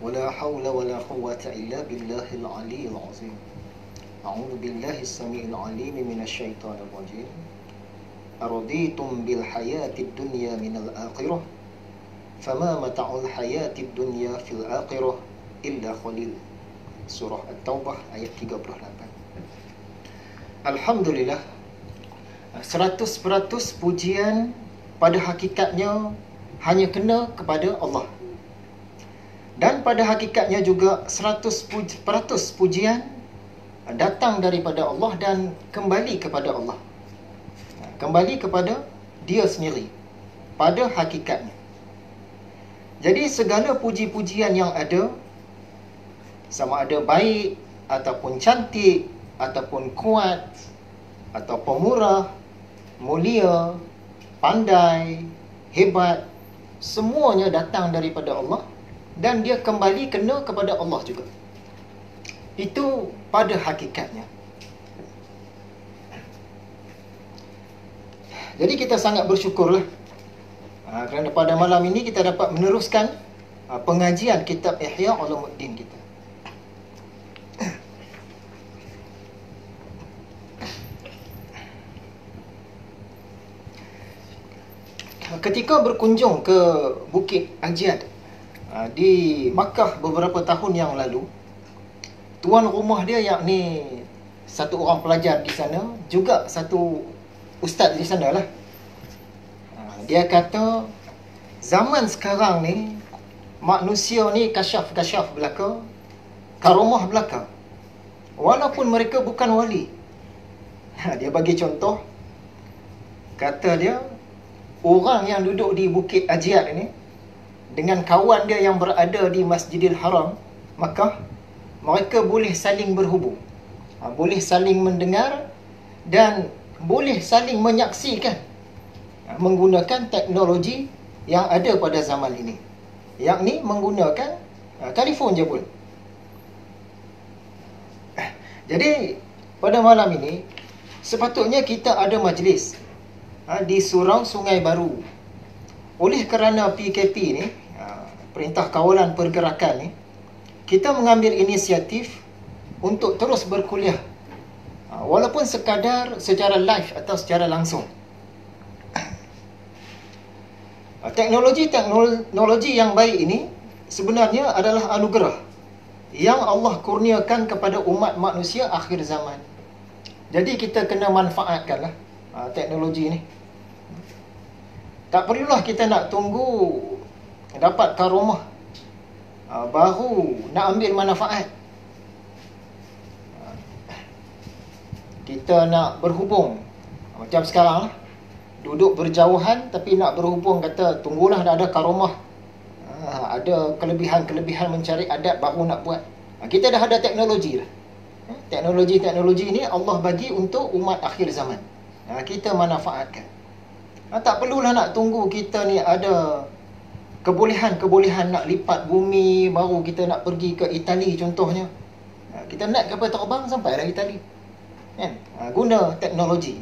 ولا حول ولا قوة إلا بالله العلي العظيم. أعوذ بالله السميع العليم من الشيطان الرجيم. أرضيتم بالحياة الدنيا من الآخرة فما متاع الحياة الدنيا في الآخرة إلا قليل. Surah At-Taubah ayat 38. Alhamdulillah, 100% pujian pada hakikatnya hanya kena kepada Allah. Dan pada hakikatnya juga 100% pujian datang daripada Allah dan kembali kepada Allah. Kembali kepada Dia sendiri pada hakikatnya. Jadi segala puji-pujian yang ada, sama ada baik ataupun cantik ataupun kuat ataupun murah, mulia, pandai, hebat, semuanya datang daripada Allah dan dia kembali kena kepada Allah juga. Itu pada hakikatnya. Jadi kita sangat bersyukurlah kerana pada malam ini kita dapat meneruskan pengajian kitab Ihya Ulumuddin kita. Ketika berkunjung ke Bukit Ajiad di Makkah beberapa tahun yang lalu, tuan rumah dia, yakni satu orang pelajar di sana, juga satu ustaz di sana lah. Dia kata zaman sekarang ni manusia ni kasyaf belaka, karomah belaka, walaupun mereka bukan wali. Dia bagi contoh, kata dia, orang yang duduk di Bukit Ajiad ni dengan kawan dia yang berada di Masjidil Haram Makkah, mereka boleh saling berhubung, boleh saling mendengar dan boleh saling menyaksikan menggunakan teknologi yang ada pada zaman ini, yakni menggunakan telefon je pun. Jadi pada malam ini sepatutnya kita ada majlis di surau Sungai Baru. Oleh kerana PKP ni, Perintah Kawalan Pergerakan ni, kita mengambil inisiatif untuk terus berkuliah, walaupun sekadar secara live atau secara langsung. Teknologi yang baik ini sebenarnya adalah anugerah yang Allah kurniakan kepada umat manusia akhir zaman. Jadi kita kena manfaatkanlah teknologi ni. Tak perlulah kita nak tunggu dapat karomah baru nak ambil manfaat. Kita nak berhubung macam sekarang lah, duduk berjauhan tapi nak berhubung, kata tunggulah dah ada karomah, ada kelebihan-kelebihan mencari adat baru nak buat. Kita dah ada teknologi lah. Teknologi ni Allah bagi untuk umat akhir zaman. Kita manfaatkan. Tak perlulah nak tunggu kita ni ada kebolehan nak lipat bumi baru kita nak pergi ke Itali contohnya. Kita naik kapal terbang sampai dah Itali, kan? Guna teknologi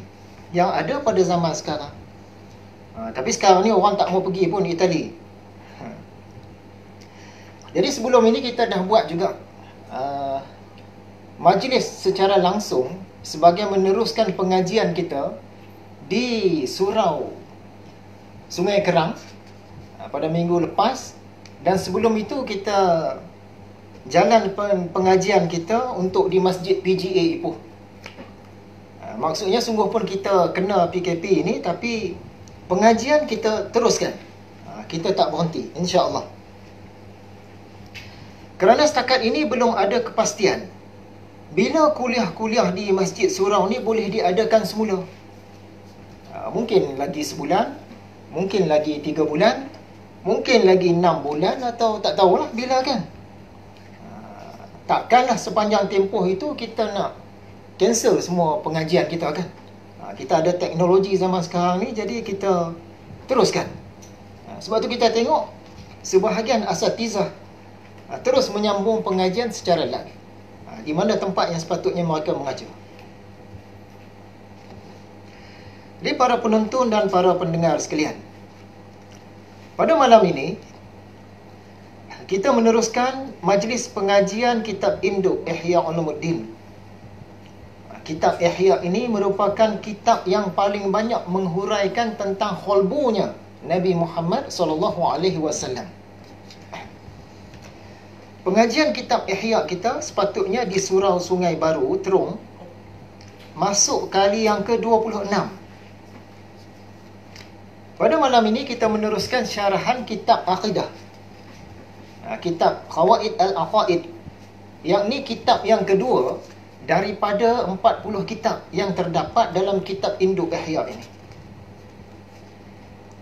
yang ada pada zaman sekarang. Tapi sekarang ni orang tak mau pergi pun Itali. Jadi sebelum ini kita dah buat juga majlis secara langsung sebagai meneruskan pengajian kita di surau Sungai Kerang pada minggu lepas, dan sebelum itu kita jalan pengajian kita untuk di Masjid PGA Ipoh. Maksudnya sungguh pun kita kena PKP ini, tapi pengajian kita teruskan. Kita tak berhenti, insya-Allah. Kerana setakat ini belum ada kepastian bila kuliah-kuliah di Masjid Surau ni boleh diadakan semula. Mungkin lagi sebulan, mungkin lagi 3 bulan, mungkin lagi 6 bulan, atau tak tahulah bila, kan. Takkanlah sepanjang tempoh itu kita nak cancel semua pengajian kita, kan. Kita ada teknologi zaman sekarang ni, jadi kita teruskan. Sebab tu kita tengok sebahagian asatizah terus menyambung pengajian secara live di mana tempat yang sepatutnya mereka mengajar. Jadi para penonton dan para pendengar sekalian, pada malam ini Kita meneruskan majlis pengajian kitab induk Ihya Ulumuddin. Kitab Ihya ini merupakan kitab yang paling banyak menghuraikan tentang kholbunya Nabi Muhammad SAW. Pengajian kitab Ihya kita sepatutnya di Surau Sungai Baru, Terung, masuk kali yang ke-26. Pada malam ini kita meneruskan syarahan kitab Aqidah, kitab Qawaid Al-Aqaid, yang ni kitab yang kedua daripada 40 kitab yang terdapat dalam kitab induk Ihya ini.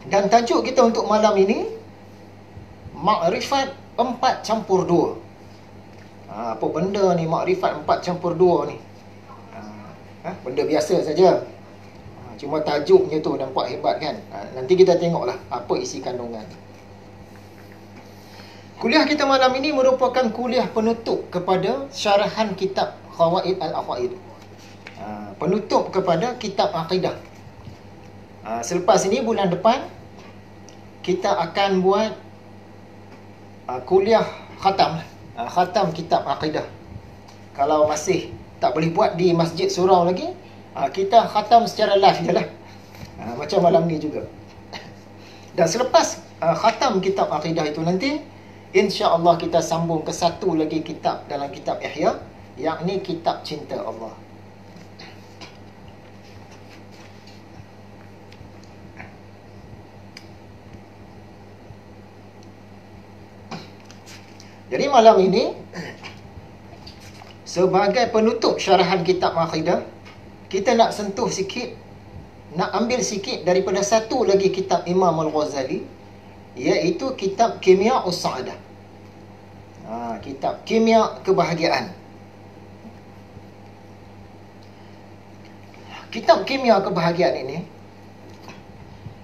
Dan tajuk kita untuk malam ini, Makrifat 4+2. Apa benda ni makrifat 4+2 ni? Benda biasa saja. Cuma tajuknya tu nampak hebat kan? Nanti kita tengoklah apa isi kandungan. Kuliah kita malam ini merupakan kuliah penutup kepada syarahan kitab Qawaid Al-Aqaid. Penutup kepada kitab Aqidah. Selepas ini bulan depan kita akan buat kuliah khatam. Khatam kitab Aqidah. Kalau masih tak boleh buat di Masjid Surau lagi, kita khatam secara live je lah. Macam malam ni juga. Dan selepas khatam kitab Aqidah itu nanti, insya-Allah kita sambung ke satu lagi kitab dalam kitab Ihya, yakni kitab Cinta Allah. Jadi malam ini, sebagai penutup syarahan kitab Aqidah, kita nak sentuh sikit, nak ambil sikit daripada satu lagi kitab Imam Al-Ghazali, iaitu kitab Kimia Us-Sa'adah. Kitab Kimia Kebahagiaan. Kitab Kimia Kebahagiaan ini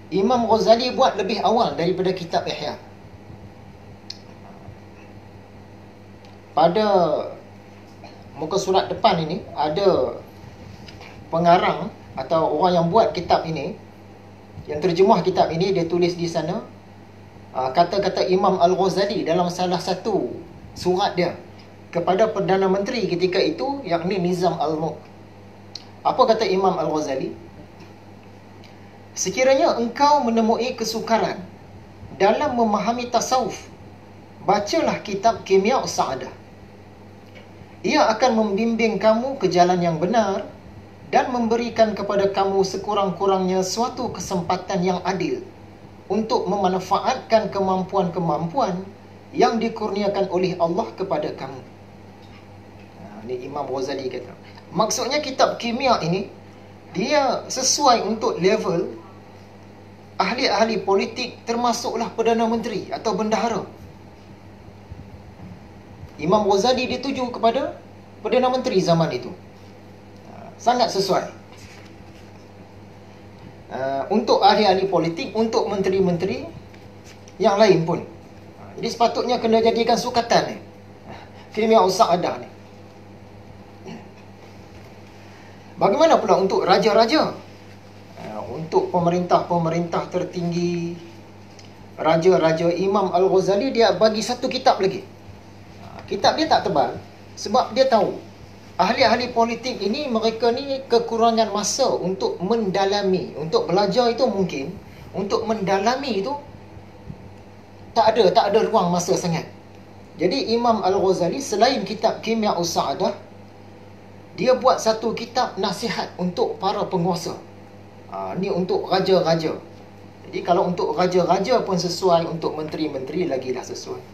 Imam Ghazali buat lebih awal daripada kitab Ihya. Pada muka surat depan ini ada pengarang atau orang yang buat kitab ini, yang terjemah kitab ini, dia tulis di sana kata-kata Imam Al-Ghazali dalam salah satu surat dia kepada Perdana Menteri ketika itu, yakni Nizam Al-Mulk. Apa kata Imam Al-Ghazali? Sekiranya engkau menemui kesukaran dalam memahami tasawuf, bacalah kitab Kimia Us-Sa'adah. Ia akan membimbing kamu ke jalan yang benar dan memberikan kepada kamu sekurang-kurangnya suatu kesempatan yang adil untuk memanfaatkan kemampuan-kemampuan yang dikurniakan oleh Allah kepada kamu. Ini Imam Ghazali kata. Maksudnya kitab Kimia ini, dia sesuai untuk level ahli-ahli politik, termasuklah Perdana Menteri atau Bendahara. Imam Ghazali dituju kepada Perdana Menteri zaman itu. Sangat sesuai. Untuk ahli-ahli politik, untuk menteri-menteri yang lain pun. Jadi sepatutnya kena jadikan sukatan ni, Kimia Us-Sa'adah ni. Bagaimana pula untuk raja-raja? Untuk pemerintah-pemerintah tertinggi, raja-raja, Imam Al-Ghazali dia bagi satu kitab lagi. Kitab dia tak tebal, sebab dia tahu ahli-ahli politik ini, mereka ni kekurangan masa untuk mendalami. Untuk belajar itu mungkin, untuk mendalami itu tak ada ruang masa sangat. Jadi Imam Al-Ghazali selain kitab Kimia Us-Sa'adah, dia buat satu kitab nasihat untuk para penguasa. Ni untuk raja-raja. Jadi kalau untuk raja-raja pun sesuai, untuk menteri-menteri lagilah sesuai.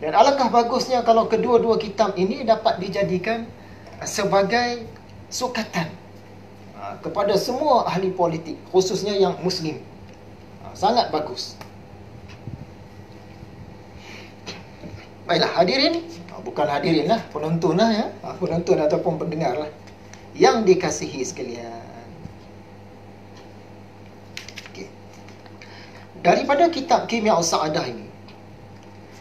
Dan alangkah bagusnya kalau kedua-dua kitab ini dapat dijadikan sebagai sukatan kepada semua ahli politik, khususnya yang Muslim. Sangat bagus. Baiklah hadirin, bukan hadirin lah, penonton lah ya, penonton ataupun pendengar lah, yang dikasihi sekalian. Okay. Daripada kitab Kimia Us-Sa'adah ini,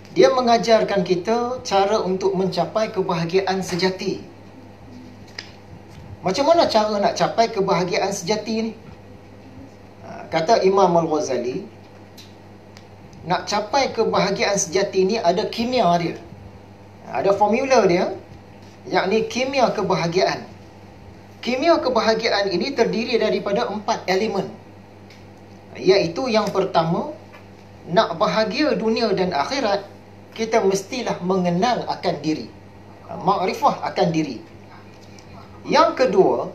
dia mengajarkan kita cara untuk mencapai kebahagiaan sejati. Macam mana cara nak capai kebahagiaan sejati ni? Kata Imam Al-Ghazali, nak capai kebahagiaan sejati ni ada kimia dia. Ada formula dia, yakni kimia kebahagiaan. Kimia kebahagiaan ini terdiri daripada 4 elemen. Iaitu yang pertama, nak bahagia dunia dan akhirat, kita mestilah mengenal akan diri. Makrifah akan diri. Yang kedua,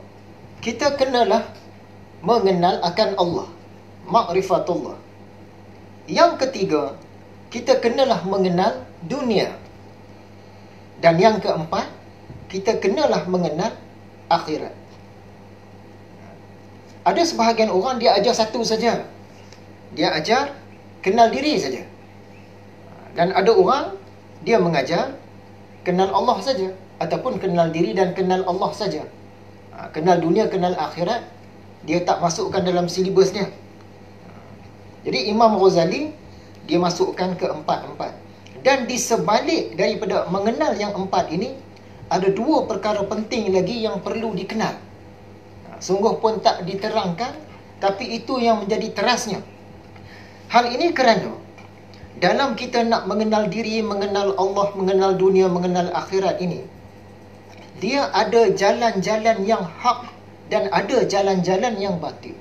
kita kenalah mengenal akan Allah. Makrifatullah. Yang ketiga, kita kenalah mengenal dunia. Dan yang keempat, kita kenalah mengenal akhirat. Ada sebahagian orang dia ajar satu saja. Dia ajar kenal diri saja. Dan ada orang dia mengajar kenal Allah saja, ataupun kenal diri dan kenal Allah saja. Kenal dunia, kenal akhirat, dia tak masukkan dalam silibusnya. Jadi Imam Ghazali dia masukkan ke empat-empat. Dan di sebalik daripada mengenal yang 4 ini, ada 2 perkara penting lagi yang perlu dikenal. Sungguh pun tak diterangkan, tapi itu yang menjadi terasnya. Hal ini kerana dalam kita nak mengenal diri, mengenal Allah, mengenal dunia, mengenal akhirat ini, dia ada jalan-jalan yang hak dan ada jalan-jalan yang batil.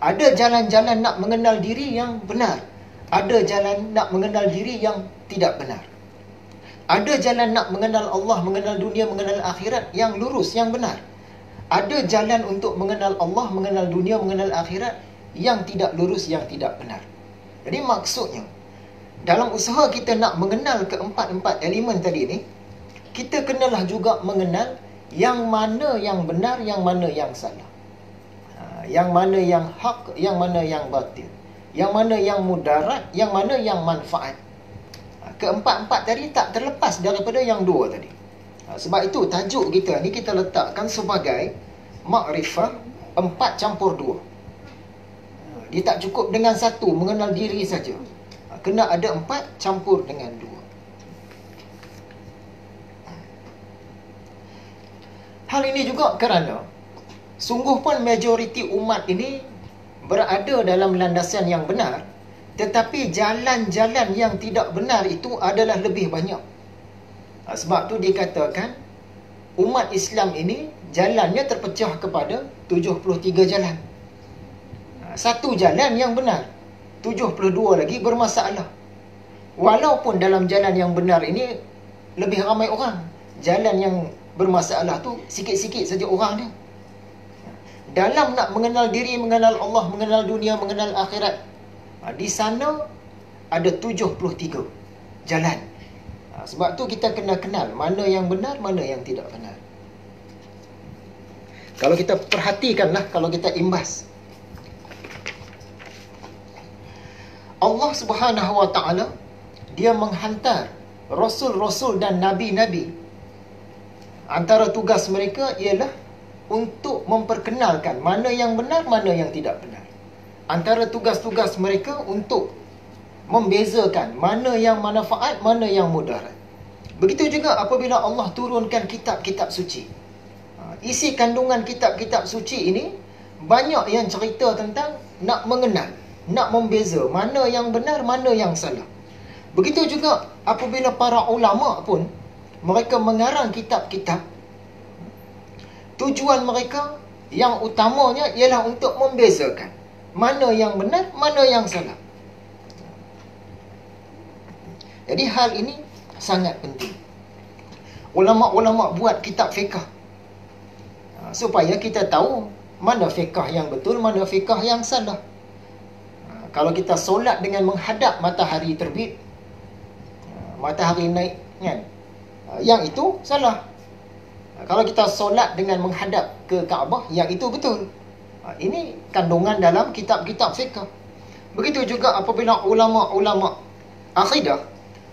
Ada jalan-jalan nak mengenal diri yang benar. Ada jalan nak mengenal diri yang tidak benar. Ada jalan nak mengenal Allah, mengenal dunia, mengenal akhirat yang lurus, yang benar. Ada jalan untuk mengenal Allah, mengenal dunia, mengenal akhirat yang tidak lurus, yang tidak benar. Jadi maksudnya, dalam usaha kita nak mengenal keempat-empat elemen tadi ni, kita kenalah juga mengenal yang mana yang benar, yang mana yang salah. Yang mana yang hak, yang mana yang batil. Yang mana yang mudarat, yang mana yang manfaat. Keempat-empat tadi tak terlepas daripada yang 2 tadi. Sebab itu tajuk kita ni kita letakkan sebagai makrifah 4+2. Dia tak cukup dengan 1 mengenal diri saja. Kena ada 4 campur dengan 2. Hal ini juga kerana sungguh pun majoriti umat ini berada dalam landasan yang benar, tetapi jalan-jalan yang tidak benar itu adalah lebih banyak. Sebab tu dikatakan umat Islam ini jalannya terpecah kepada 73 jalan. Satu jalan yang benar, 72 lagi bermasalah. Walaupun dalam jalan yang benar ini lebih ramai orang, jalan yang bermasalah tu sikit-sikit saja orang dia. Dalam nak mengenal diri, mengenal Allah, mengenal dunia, mengenal akhirat, di sana ada 73 jalan. Sebab tu kita kena kenal mana yang benar, mana yang tidak benar. Kalau kita perhatikanlah, kalau kita imbas, Allah Subhanahu Wa Taala dia menghantar rasul-rasul dan nabi-nabi. Antara tugas mereka ialah untuk memperkenalkan mana yang benar, mana yang tidak benar. Antara tugas-tugas mereka untuk membezakan mana yang manfaat, mana yang mudarat. Begitu juga apabila Allah turunkan kitab-kitab suci. Isi kandungan kitab-kitab suci ini banyak yang cerita tentang nak mengenal, nak membeza mana yang benar, mana yang salah. Begitu juga apabila para ulama pun mereka mengarang kitab-kitab, tujuan mereka yang utamanya ialah untuk membezakan mana yang benar, mana yang salah. Jadi hal ini sangat penting. Ulama-ulama buat kitab fiqh supaya kita tahu mana fiqh yang betul, mana fiqh yang salah. Kalau kita solat dengan menghadap matahari terbit, matahari naik kan, yang itu salah. Kalau kita solat dengan menghadap ke Kaabah, yang itu betul. Ini kandungan dalam kitab-kitab fiqh. Begitu juga apabila ulama-ulama akidah,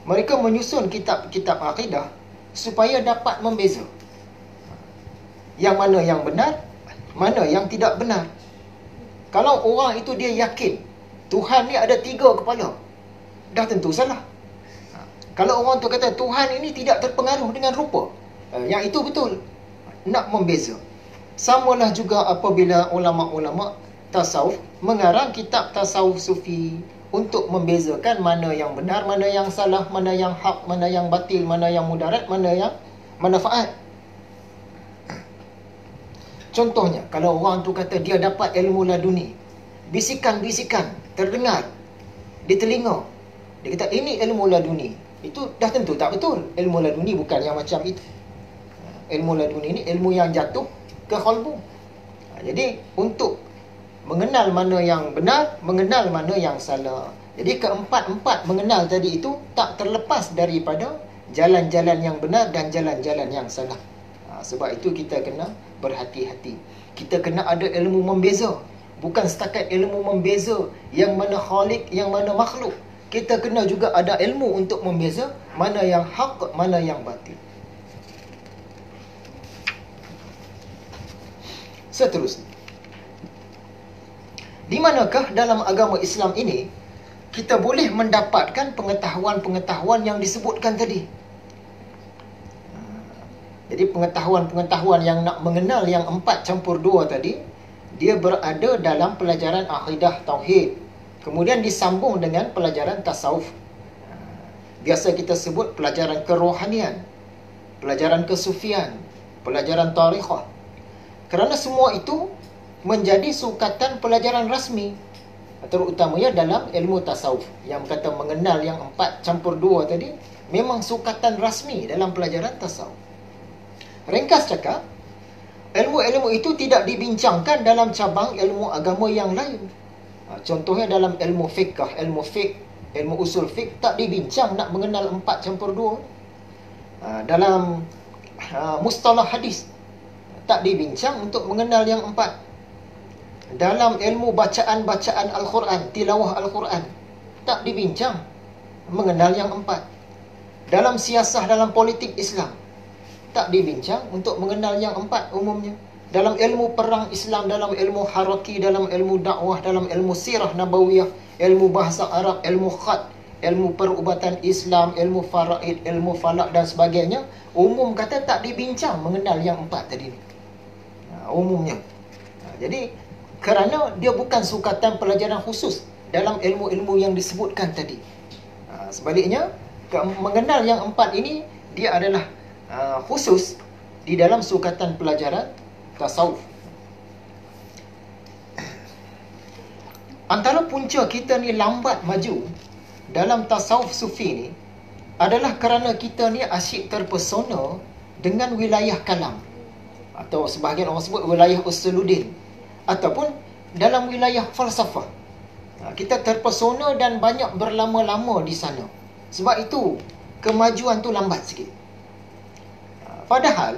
mereka menyusun kitab-kitab akidah supaya dapat membeza yang mana yang benar, mana yang tidak benar. Kalau orang itu dia yakin Tuhan ni ada 3 kepala, dah tentu salah. Kalau orang tu kata Tuhan ini tidak terpengaruh dengan rupa, yang itu betul. Nak membeza. Samalah juga apabila ulama-ulama tasawuf mengarang kitab tasawuf sufi, untuk membezakan mana yang benar, mana yang salah, mana yang hak, mana yang batil, mana yang mudarat, mana yang manfaat. Contohnya, kalau orang tu kata dia dapat ilmu laduni, bisikan-bisikan terdengar di telinga, dia kata ini ilmu laduni, itu dah tentu tak betul. Ilmu laduni bukan yang macam itu. Ilmu laduni ni ilmu yang jatuh ke qalbu. Jadi untuk mengenal mana yang benar, mengenal mana yang salah. Jadi keempat-empat mengenal tadi itu tak terlepas daripada jalan-jalan yang benar dan jalan-jalan yang salah. Sebab itu kita kena berhati-hati. Kita kena ada ilmu membeza. Bukan setakat ilmu membeza yang mana khalik, yang mana makhluk. Kita kena juga ada ilmu untuk membeza mana yang hak, mana yang batil. Seterusnya, di manakah dalam agama Islam ini kita boleh mendapatkan pengetahuan-pengetahuan yang disebutkan tadi? Jadi pengetahuan-pengetahuan yang nak mengenal yang 4+2 tadi, dia berada dalam pelajaran akidah tauhid. Kemudian disambung dengan pelajaran tasawuf. Biasa kita sebut pelajaran kerohanian, pelajaran kesufian, pelajaran tarikhah. Kerana semua itu menjadi sukatan pelajaran rasmi, terutamanya dalam ilmu tasawuf. Yang kata mengenal yang 4+2 tadi memang sukatan rasmi dalam pelajaran tasawuf. Ringkas cakap, ilmu-ilmu itu tidak dibincangkan dalam cabang ilmu agama yang lain. Contohnya dalam ilmu fiqh, ilmu usul fiqh tak dibincang nak mengenal 4+2. Dalam mustalah hadis tak dibincang untuk mengenal yang 4. Dalam ilmu bacaan-bacaan Al-Quran, tilawah Al-Quran, tak dibincang mengenal yang 4. Dalam siasah, dalam politik Islam, tak dibincang untuk mengenal yang 4 umumnya. Dalam ilmu perang Islam, dalam ilmu haraki, dalam ilmu dakwah, dalam ilmu sirah nabawiyah, ilmu bahasa Arab, ilmu khat, ilmu perubatan Islam, ilmu faraid, ilmu falak dan sebagainya, umum kata tak dibincang mengenal yang 4 tadi ni. Umumnya. Jadi kerana dia bukan sukatan pelajaran khusus dalam ilmu-ilmu yang disebutkan tadi. Sebaliknya, mengenal yang 4 ini, dia adalah khusus di dalam sukatan pelajaran tasawuf. Antara punca kita ni lambat maju dalam tasawuf sufi ni adalah kerana kita ni asyik terpesona dengan wilayah kalam, atau sebahagian orang sebut wilayah usuluddin, ataupun dalam wilayah falsafah. Kita terpesona dan banyak berlama-lama di sana. Sebab itu kemajuan tu lambat sikit. Padahal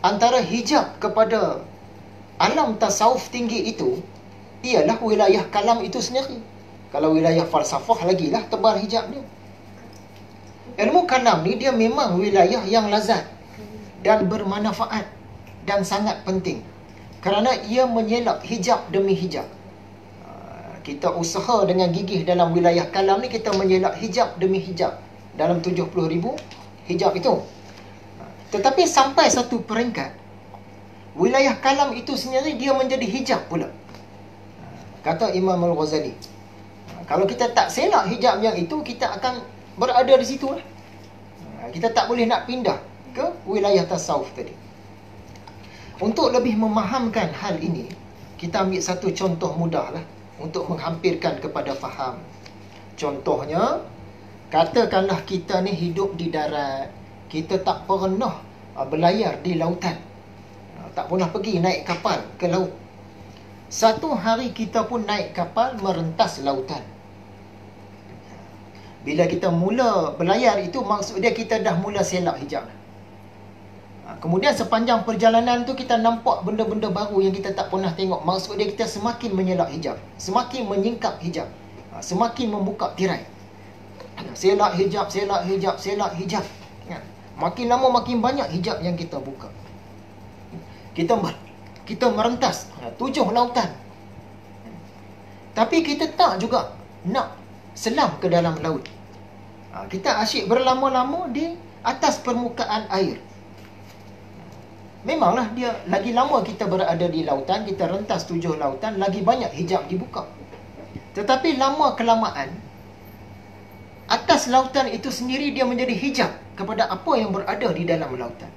antara hijab kepada alam tasawuf tinggi itu ialah wilayah kalam itu sendiri. Kalau wilayah falsafah lagilah tebal hijab dia. Ilmu kalam ni dia memang wilayah yang lazat dan bermanfaat dan sangat penting. Kerana ia menyelak hijab demi hijab. Kita usaha dengan gigih dalam wilayah kalam ni, kita menyelak hijab demi hijab dalam 70,000 hijab itu. Tetapi sampai satu peringkat, wilayah kalam itu sendiri dia menjadi hijab pula. Kata Imam Al-Ghazali, kalau kita tak selak hijab yang itu, kita akan berada di situ lah. Kita tak boleh nak pindah ke wilayah tasawuf tadi. Untuk lebih memahamkan hal ini, kita ambil satu contoh mudah lah untuk menghampirkan kepada faham. Contohnya, katakanlah kita ni hidup di darat, kita tak pernah berlayar di lautan, tak pernah pergi naik kapal ke laut. Satu hari kita pun naik kapal merentas lautan. Bila kita mula berlayar itu, maksud dia kita dah mula selak hijab. Kemudian sepanjang perjalanan tu kita nampak benda-benda baru yang kita tak pernah tengok. Maksud dia kita semakin menyelak hijab, semakin menyingkap hijab, semakin membuka tirai. Selak hijab, selak hijab, selak hijab. Makin lama makin banyak hijab yang kita buka. Kita merentas 7 lautan. Tapi kita tak juga nak selam ke dalam laut. Kita asyik berlama-lama di atas permukaan air. Memanglah dia lagi lama kita berada di lautan, kita rentas 7 lautan, lagi banyak hijab dibuka. Tetapi lama kelamaan, atas lautan itu sendiri dia menjadi hijab kepada apa yang berada di dalam lautan.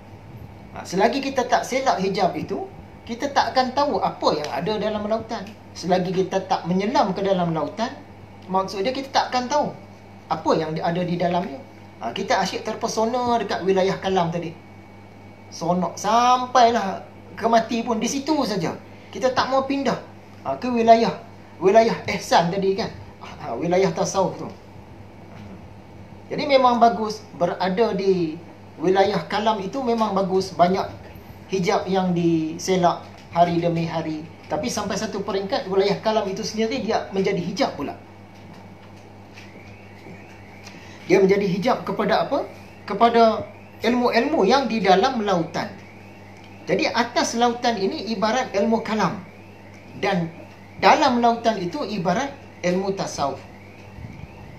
Selagi kita tak selak hijab itu, kita tak akan tahu apa yang ada dalam lautan. Selagi kita tak menyelam ke dalam lautan, maksudnya kita tak akan tahu apa yang ada di dalamnya. Kita asyik terpesona dekat wilayah Kalam tadi. Sonok sampailah ke mati pun di situ saja. Kita tak mau pindah ke wilayah ihsan tadi kan. Wilayah tasawuf tu. Jadi memang bagus berada di wilayah Kalam itu, memang bagus. Banyak hijab yang diselak hari demi hari. Tapi sampai satu peringkat, wilayah Kalam itu sendiri dia menjadi hijab pula. Dia menjadi hijab kepada apa? Kepada ilmu-ilmu yang di dalam lautan. Jadi atas lautan ini ibarat ilmu kalam. Dan dalam lautan itu ibarat ilmu tasawuf.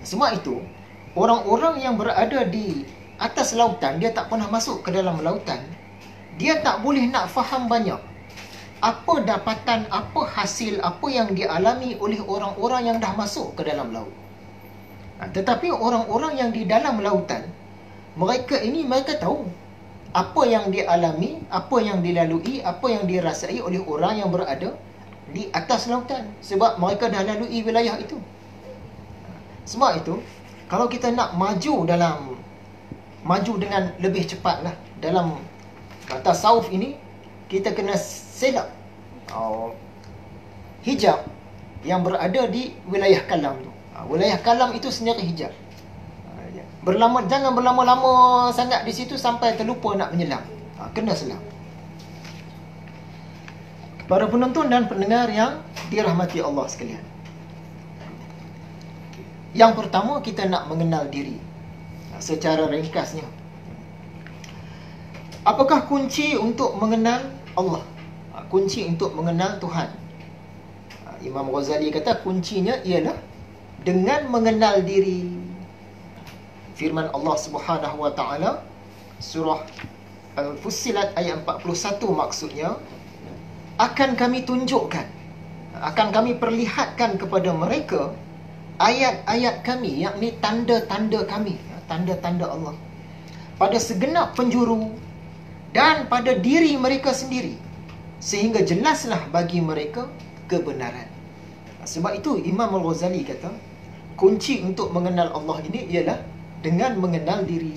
Semua itu, orang-orang yang berada di atas lautan, dia tak pernah masuk ke dalam lautan. Dia tak boleh nak faham banyak. Apa dapatan, apa hasil, apa yang dialami oleh orang-orang yang dah masuk ke dalam laut. Tetapi orang-orang yang di dalam lautan, mereka tahu apa yang dialami, apa yang dilalui, apa yang dirasai oleh orang yang berada di atas lautan. Sebab mereka dah lalui wilayah itu. Sebab itu, kalau kita nak maju dengan lebih cepatlah dalam tasawuf ini, kita kena selak hijab yang berada di wilayah Kalam tu. Wilayah Kalam itu sendiri hijab. Jangan berlama-lama sangat di situ sampai terlupa nak menyelam. Kena selam. Para penonton dan pendengar yang dirahmati Allah sekalian. Yang pertama, kita nak mengenal diri. Secara ringkasnya, apakah kunci untuk mengenal Allah? Kunci untuk mengenal Tuhan. Imam Ghazali kata kuncinya ialah dengan mengenal diri. Firman Allah Subhanahu wa taala surah Al-Fussilat ayat 41 maksudnya, akan kami tunjukkan, akan kami perlihatkan kepada mereka ayat-ayat kami, yakni tanda-tanda kami, tanda-tanda Allah, pada segenap penjuru dan pada diri mereka sendiri, sehingga jelaslah bagi mereka kebenaran. Sebab itu Imam Al-Ghazali kata kunci untuk mengenal Allah ini ialah dengan mengenal diri.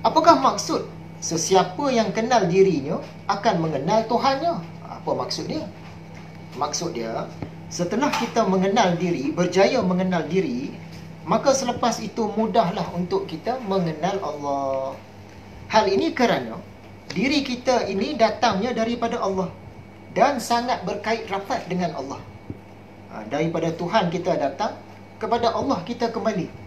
Apakah maksud sesiapa yang kenal dirinya akan mengenal Tuhannya? Apa maksud dia? Maksud dia, setelah kita mengenal diri, berjaya mengenal diri, maka selepas itu mudahlah untuk kita mengenal Allah. Hal ini kerana diri kita ini datangnya daripada Allah dan sangat berkait rapat dengan Allah. Daripada Tuhan kita datang, kepada Allah kita kembali.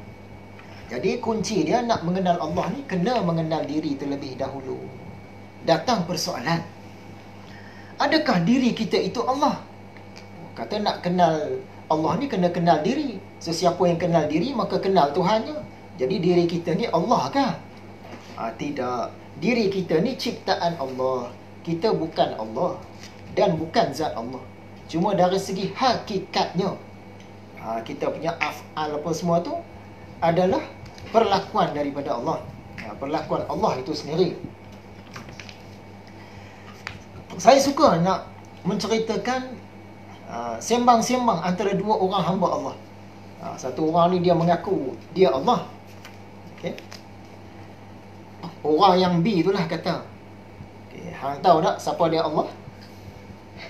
Jadi kunci dia nak mengenal Allah ni, kena mengenal diri terlebih dahulu. Datang persoalan, adakah diri kita itu Allah? Kata nak kenal Allah ni kena kenal diri. Sesiapa yang kenal diri maka kenal Tuhannya. Jadi diri kita ni Allah kah? Tidak. Diri kita ni ciptaan Allah. Kita bukan Allah dan bukan zat Allah. Cuma dari segi hakikatnya, kita punya af'al apa semua tu adalah perlakuan daripada Allah. Perlakuan Allah itu sendiri. Saya suka nak menceritakan sembang-sembang antara dua orang hamba Allah. Satu orang ni dia mengaku dia Allah. Okay. Orang yang B itulah kata, okay, hang tahu tak siapa dia Allah?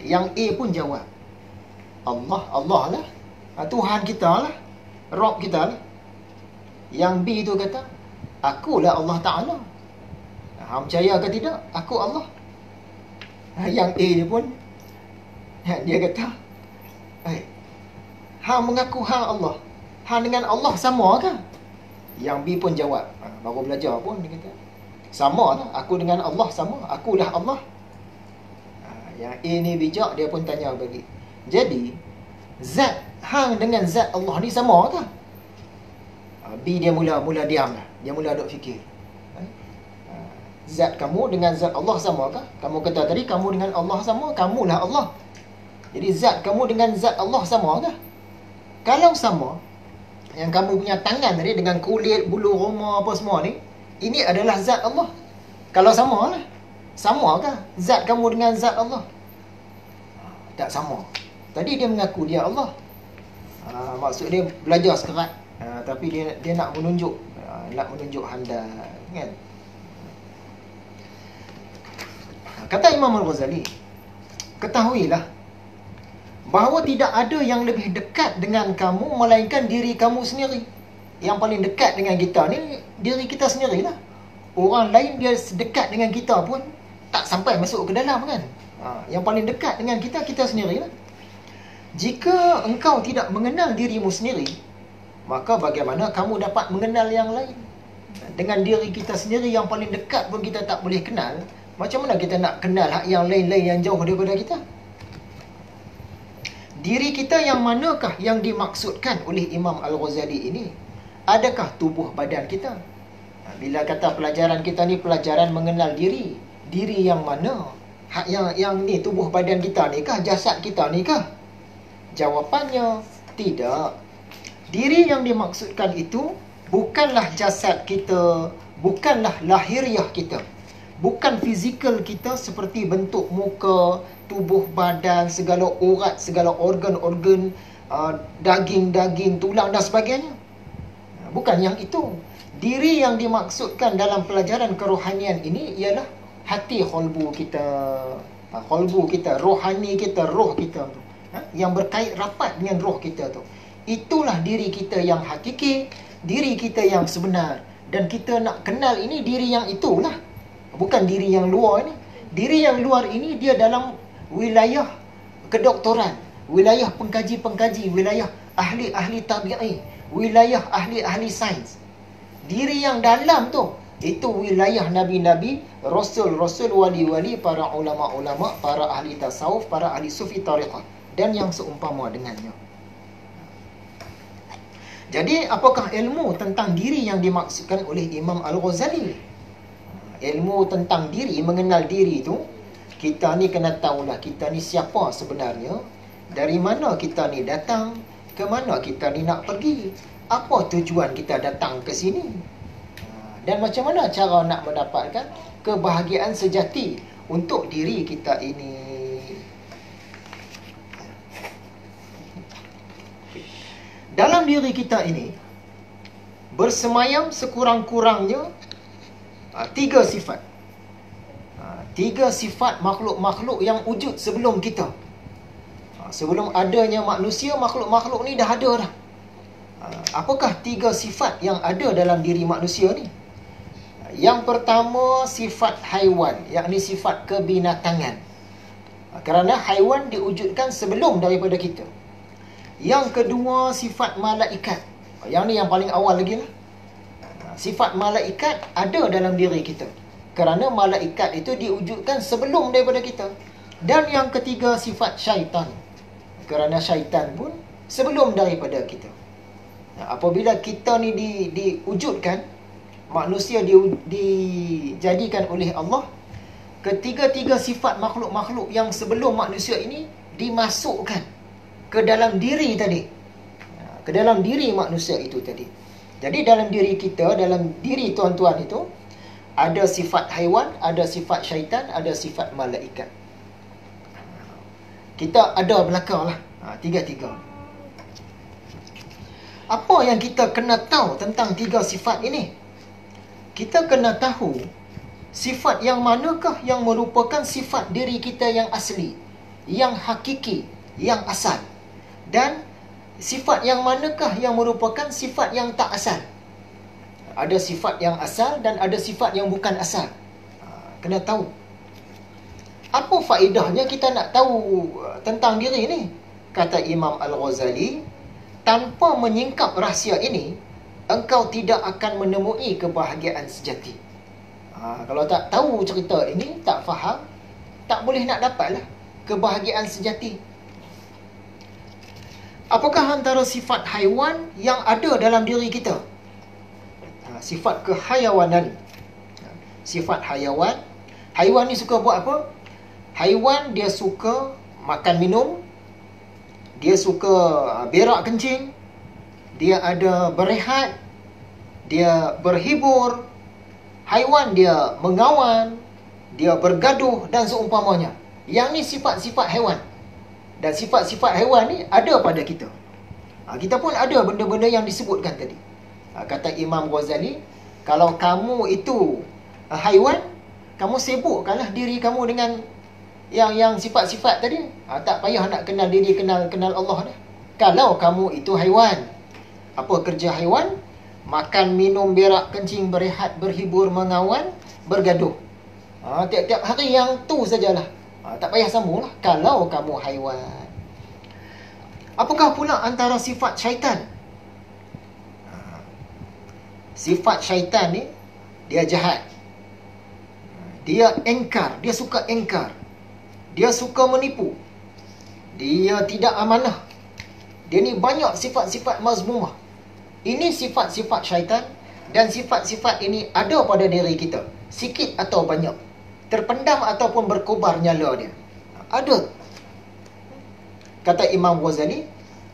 Yang A pun jawab, Allah, Allah lah, Tuhan kita lah, Rabb kita lah. Yang B tu kata, akulah Allah Ta'ala. Hang percaya ke tidak? Aku Allah. Yang A dia pun, dia kata, hang mengaku hang Allah, hang dengan Allah sama ke? Yang B pun jawab, baru belajar pun dia kata, sama lah, aku dengan Allah sama, akulah Allah. Yang A ni bijak, dia pun tanya balik, jadi zat hang dengan zat Allah ni sama ke? B dia mula diam lah, dia mula duk fikir, zat kamu dengan zat Allah sama ke? Kamu kata tadi kamu dengan Allah sama, kamulah Allah. Jadi zat kamu dengan zat Allah sama ke? Kalau sama, yang kamu punya tangan tadi dengan kulit, bulu roma apa semua ni, ini adalah zat Allah. Kalau sama lah. Sama ke zat kamu dengan zat Allah? Tak sama. Tadi dia mengaku dia Allah. Maksud dia belajar sekerat. Tapi dia nak menunjuk handal, kan? Kata Imam Al-Ghazali, ketahuilah bahawa tidak ada yang lebih dekat dengan kamu melainkan diri kamu sendiri. Yang paling dekat dengan kita ni diri kita sendirilah. Orang lain dia sedekat dengan kita pun tak sampai masuk ke dalam, kan? Yang paling dekat dengan kita, kita sendirilah. Jika engkau tidak mengenal dirimu sendiri, maka bagaimana kamu dapat mengenal yang lain? Dengan diri kita sendiri yang paling dekat pun kita tak boleh kenal, macam mana kita nak kenal hak yang lain-lain yang jauh daripada kita? Diri kita yang manakah yang dimaksudkan oleh Imam Al-Ghazali ini? Adakah tubuh badan kita? Bila kata pelajaran kita ni pelajaran mengenal diri, diri yang mana? Hak yang ni tubuh badan kita ni kah? Jasad kita ni kah? Jawapannya tidak. Diri yang dimaksudkan itu bukanlah jasad kita, bukanlah lahiriah kita, bukan fizikal kita seperti bentuk muka, tubuh badan, segala urat, segala organ-organ, daging-daging, tulang dan sebagainya. Bukan yang itu. Diri yang dimaksudkan dalam pelajaran kerohanian ini ialah hati kolbu kita. Kolbu kita, rohani kita, roh kita tu, yang berkait rapat dengan roh kita tu. Itulah diri kita yang hakiki, diri kita yang sebenar. Dan kita nak kenal ini diri yang itulah, bukan diri yang luar ini. Diri yang luar ini dia dalam wilayah kedoktoran, wilayah pengkaji-pengkaji, wilayah ahli-ahli tabi'i, wilayah ahli-ahli sains. Diri yang dalam tu, itu wilayah nabi-nabi, rasul-rasul, wali-wali, para ulama-ulama, para ahli tasawuf, para ahli sufi tariqah dan yang seumpama dengannya. Jadi apakah ilmu tentang diri yang dimaksudkan oleh Imam Al-Ghazali? Ilmu tentang diri, mengenal diri tu, kita ni kena tahulah kita ni siapa sebenarnya, dari mana kita ni datang, ke mana kita ni nak pergi, apa tujuan kita datang ke sini, dan macam mana cara nak mendapatkan kebahagiaan sejati untuk diri kita ini. Dalam diri kita ini bersemayam sekurang-kurangnya 3 sifat. 3 sifat makhluk-makhluk yang wujud sebelum kita. Sebelum adanya manusia, makhluk-makhluk ni dah ada dah. Apakah 3 sifat yang ada dalam diri manusia ni? Yang pertama, sifat haiwan, yakni sifat kebinatangan. Kerana haiwan diwujudkan sebelum daripada kita. Yang kedua, sifat malaikat. Yang ni yang paling awal lagi lah. Sifat malaikat ada dalam diri kita, kerana malaikat itu diwujudkan sebelum daripada kita. Dan yang ketiga, sifat syaitan. Kerana syaitan pun sebelum daripada kita. Apabila kita ni diwujudkan, manusia dijadikan oleh Allah, ketiga-tiga sifat makhluk-makhluk yang sebelum manusia ini dimasukkan ke dalam diri tadi, ke dalam diri manusia itu tadi. Jadi dalam diri kita, dalam diri tuan-tuan itu, ada sifat haiwan, ada sifat syaitan, ada sifat malaikat. Kita ada belakang lah, tiga-tiga. Apa yang kita kena tahu tentang 3 sifat ini? Kita kena tahu sifat yang manakah yang merupakan sifat diri kita yang asli, yang hakiki, yang asal. Dan sifat yang manakah yang merupakan sifat yang tak asal. Ada sifat yang asal dan ada sifat yang bukan asal. Kena tahu. Apa faedahnya kita nak tahu tentang diri ni? Kata Imam Al-Ghazali, tanpa menyingkap rahsia ini, engkau tidak akan menemui kebahagiaan sejati. Kalau tak tahu cerita ini, tak faham, tak boleh nak dapatlah kebahagiaan sejati. Apakah antara sifat haiwan yang ada dalam diri kita? Sifat kehayawanan. Sifat haiwan. Haiwan ni suka buat apa? Haiwan dia suka makan minum, dia suka berak kencing, dia ada berehat, dia berhibur, haiwan dia mengawan, dia bergaduh dan seumpamanya. Yang ni sifat-sifat haiwan. Dan sifat-sifat haiwan ni ada pada kita. Kita pun ada benda-benda yang disebutkan tadi. Kata Imam Ghazali, kalau kamu itu haiwan, kamu sibukkanlah diri kamu dengan yang sifat-sifat tadi. Tak payah nak kenal diri, kenal Allah dah. Kalau kamu itu haiwan, apa kerja haiwan? Makan, minum, berak, kencing, berehat, berhibur, mengawan, bergaduh. Tiap-tiap hari yang tu sajalah. Tak payah sambung lah. Kalau kamu haiwan. Apakah pula antara sifat syaitan? Sifat syaitan ni, dia jahat. Dia engkar. Dia suka engkar. Dia suka menipu. Dia tidak amanah. Dia ni banyak sifat-sifat mazmumah. Ini sifat-sifat syaitan. Dan sifat-sifat ini ada pada diri kita. Sikit atau banyak. Terpendam ataupun berkobar nyala dia. Ada. Kata Imam Ghazali,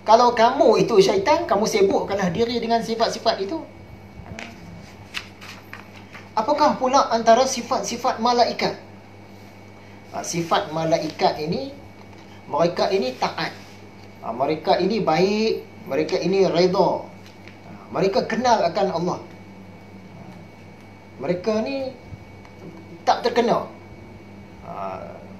kalau kamu itu syaitan, kamu sibukkanlah diri dengan sifat-sifat itu. Apakah pula antara sifat-sifat malaikat? Sifat malaikat ini, mereka ini taat. Mereka ini baik, mereka ini redha. Mereka kenal akan Allah. Mereka ni tak terkena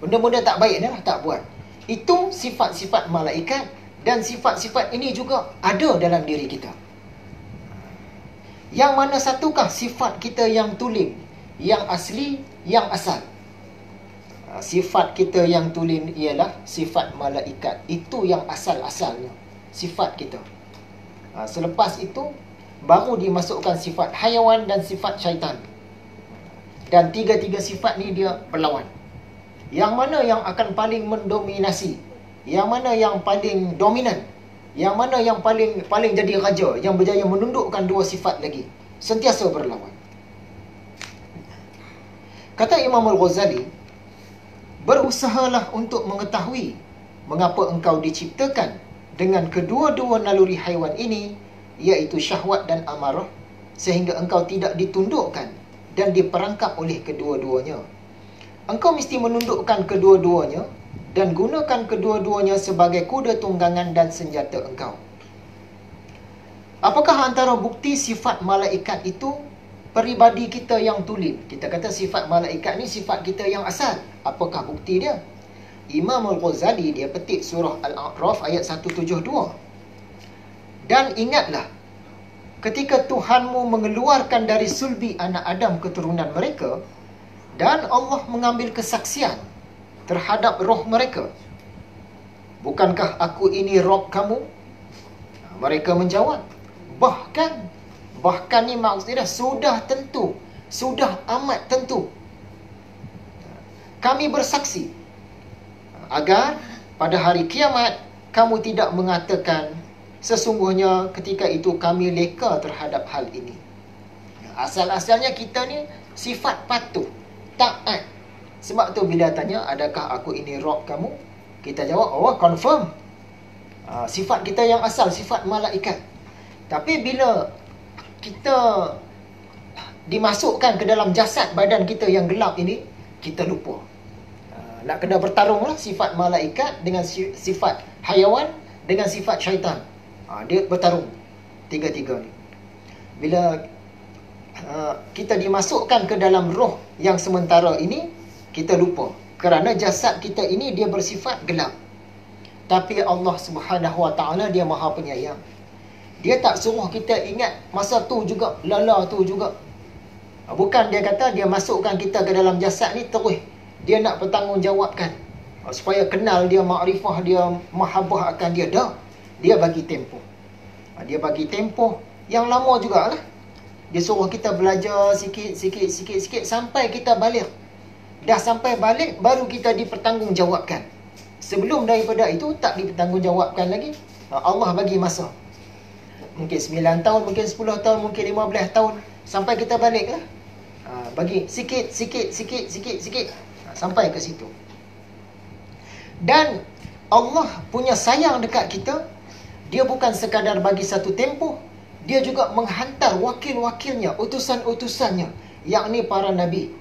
benda-benda tak baik ni lah, tak buat. Itu sifat-sifat malaikat. Dan sifat-sifat ini juga ada dalam diri kita. Yang mana satukah sifat kita yang tulen, yang asli, yang asal? Sifat kita yang tulen ialah sifat malaikat. Itu yang asal-asalnya sifat kita. Selepas itu baru dimasukkan sifat haiwan dan sifat syaitan. Dan tiga-tiga sifat ni dia berlawan. Yang mana yang akan paling mendominasi? Yang mana yang paling dominan? Yang mana yang paling jadi raja, yang berjaya menundukkan dua sifat lagi? Sentiasa berlawan. Kata Imam Al-Ghazali, berusahalah untuk mengetahui mengapa engkau diciptakan dengan kedua-dua naluri haiwan ini, iaitu syahwat dan amarah, sehingga engkau tidak ditundukkan dan diperangkap oleh kedua-duanya. Engkau mesti menundukkan kedua-duanya dan gunakan kedua-duanya sebagai kuda tunggangan dan senjata engkau. Apakah antara bukti sifat malaikat itu? Peribadi kita yang tulen. Kita kata sifat malaikat ni sifat kita yang asal. Apakah bukti dia? Imam Al-Ghazali dia petik surah Al-A'raf ayat 172. Dan ingatlah, ketika Tuhanmu mengeluarkan dari sulbi anak Adam keturunan mereka, dan Allah mengambil kesaksian terhadap roh mereka. Bukankah aku ini Rabb kamu? Mereka menjawab, Bahkan ni maksudnya sudah tentu, sudah amat tentu. Kami bersaksi agar pada hari kiamat kamu tidak mengatakan, sesungguhnya ketika itu kami leka terhadap hal ini. Asal-asalnya kita ni sifat patuh, taat. Sebab tu bila tanya, adakah aku ini Rabb kamu? Kita jawab, oh confirm. Sifat kita yang asal, sifat malaikat. Tapi bila kita dimasukkan ke dalam jasad badan kita yang gelap ini, kita lupa. Nak kena bertarung lah sifat malaikat dengan sifat haiwan dengan sifat syaitan. Dia bertarung tiga-tiga ni. Bila kita dimasukkan ke dalam roh yang sementara ini, kita lupa. Kerana jasad kita ini dia bersifat gelap. Tapi Allah Subhanahu Wa Taala dia Maha Penyayang. Dia tak suruh kita ingat masa tu juga, lala tu juga. Bukan dia kata dia masukkan kita ke dalam jasad ni terus dia nak bertanggungjawabkan supaya kenal dia, makrifah dia, mahabbah akan dia. Dah, dia bagi tempoh. Dia bagi tempoh yang lama jugalah. Dia suruh kita belajar sikit sampai kita balik. Dah sampai balik baru kita dipertanggungjawabkan. Sebelum daripada itu tak dipertanggungjawabkan lagi. Allah bagi masa. Mungkin 9 tahun, mungkin 10 tahun, mungkin 15 tahun. Sampai kita balik lah. Bagi sikit. Sampai ke situ. Dan Allah punya sayang dekat kita, dia bukan sekadar bagi satu tempoh, dia juga menghantar wakil-wakilnya, utusan-utusannya, yakni para nabi,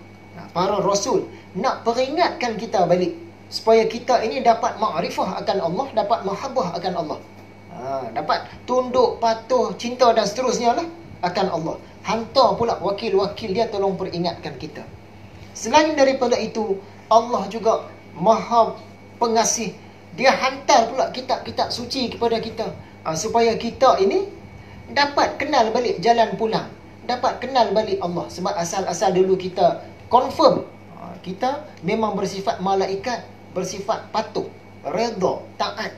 para rasul, nak peringatkan kita balik supaya kita ini dapat ma'rifah akan Allah, dapat mahabbah akan Allah, dapat tunduk, patuh, cinta dan seterusnya lah akan Allah. Hantar pula wakil-wakil dia tolong peringatkan kita. Selain daripada itu, Allah juga Maha Pengasih. Dia hantar pula kitab-kitab suci kepada kita, supaya kita ini dapat kenal balik jalan pulang, dapat kenal balik Allah. Sebab asal-asal dulu kita confirm, kita memang bersifat malaikat, bersifat patuh, redha, taat.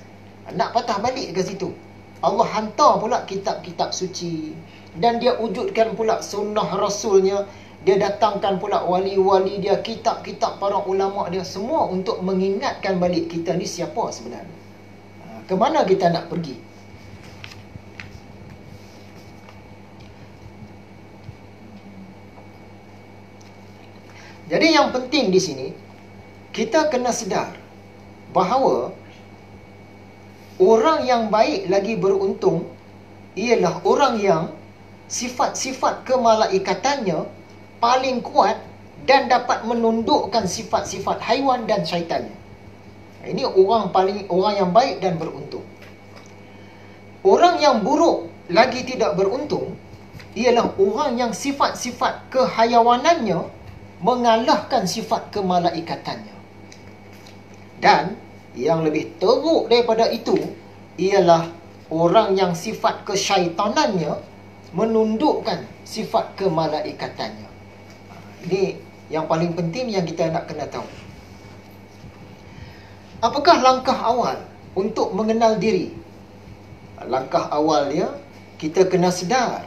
Nak patah balik ke situ, Allah hantar pula kitab-kitab suci. Dan dia wujudkan pula sunnah Rasulnya. Dia datangkan pula wali-wali dia, kitab-kitab para ulama dia, semua untuk mengingatkan balik kita ni siapa sebenarnya, ke mana kita nak pergi. Jadi yang penting di sini, kita kena sedar bahawa orang yang baik lagi beruntung ialah orang yang sifat-sifat kemalaikatannya paling kuat dan dapat menundukkan sifat-sifat haiwan dan syaitannya. Ini orang yang baik dan beruntung. Orang yang buruk lagi tidak beruntung ialah orang yang sifat-sifat kehayawanannya mengalahkan sifat kemalaikatannya. Dan yang lebih teruk daripada itu ialah orang yang sifat kesyaitanannya menundukkan sifat kemalaikatannya. Ini yang paling penting yang kita nak kena tahu. Apakah langkah awal untuk mengenal diri? Langkah awal dia, kita kena sedar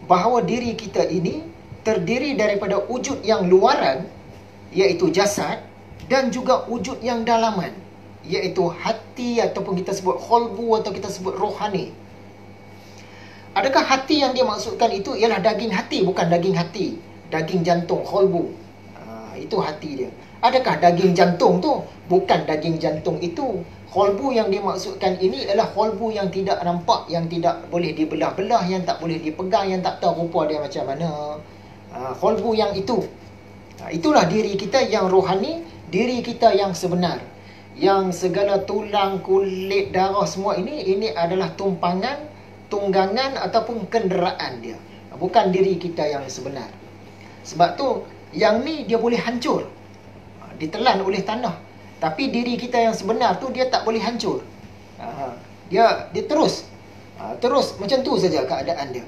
bahawa diri kita ini terdiri daripada wujud yang luaran, iaitu jasad, dan juga wujud yang dalaman, iaitu hati ataupun kita sebut qalbu atau kita sebut rohani. Adakah hati yang dia maksudkan itu ialah daging hati? Bukan daging hati, daging jantung, qalbu. Itu hati dia. Adakah daging jantung tu? Bukan daging jantung itu. Qalbu yang dimaksudkan ini adalah qalbu yang tidak nampak, yang tidak boleh dibelah-belah, yang tak boleh dipegang, yang tak tahu rupa dia macam mana. Qalbu yang itu. Itulah diri kita yang rohani, diri kita yang sebenar. Yang segala tulang, kulit, darah semua ini adalah tumpangan, tunggangan ataupun kenderaan dia. Bukan diri kita yang sebenar. Sebab tu, yang ni dia boleh hancur, ditelan oleh tanah. Tapi diri kita yang sebenar tu dia tak boleh hancur. Dia terus macam tu saja keadaan dia.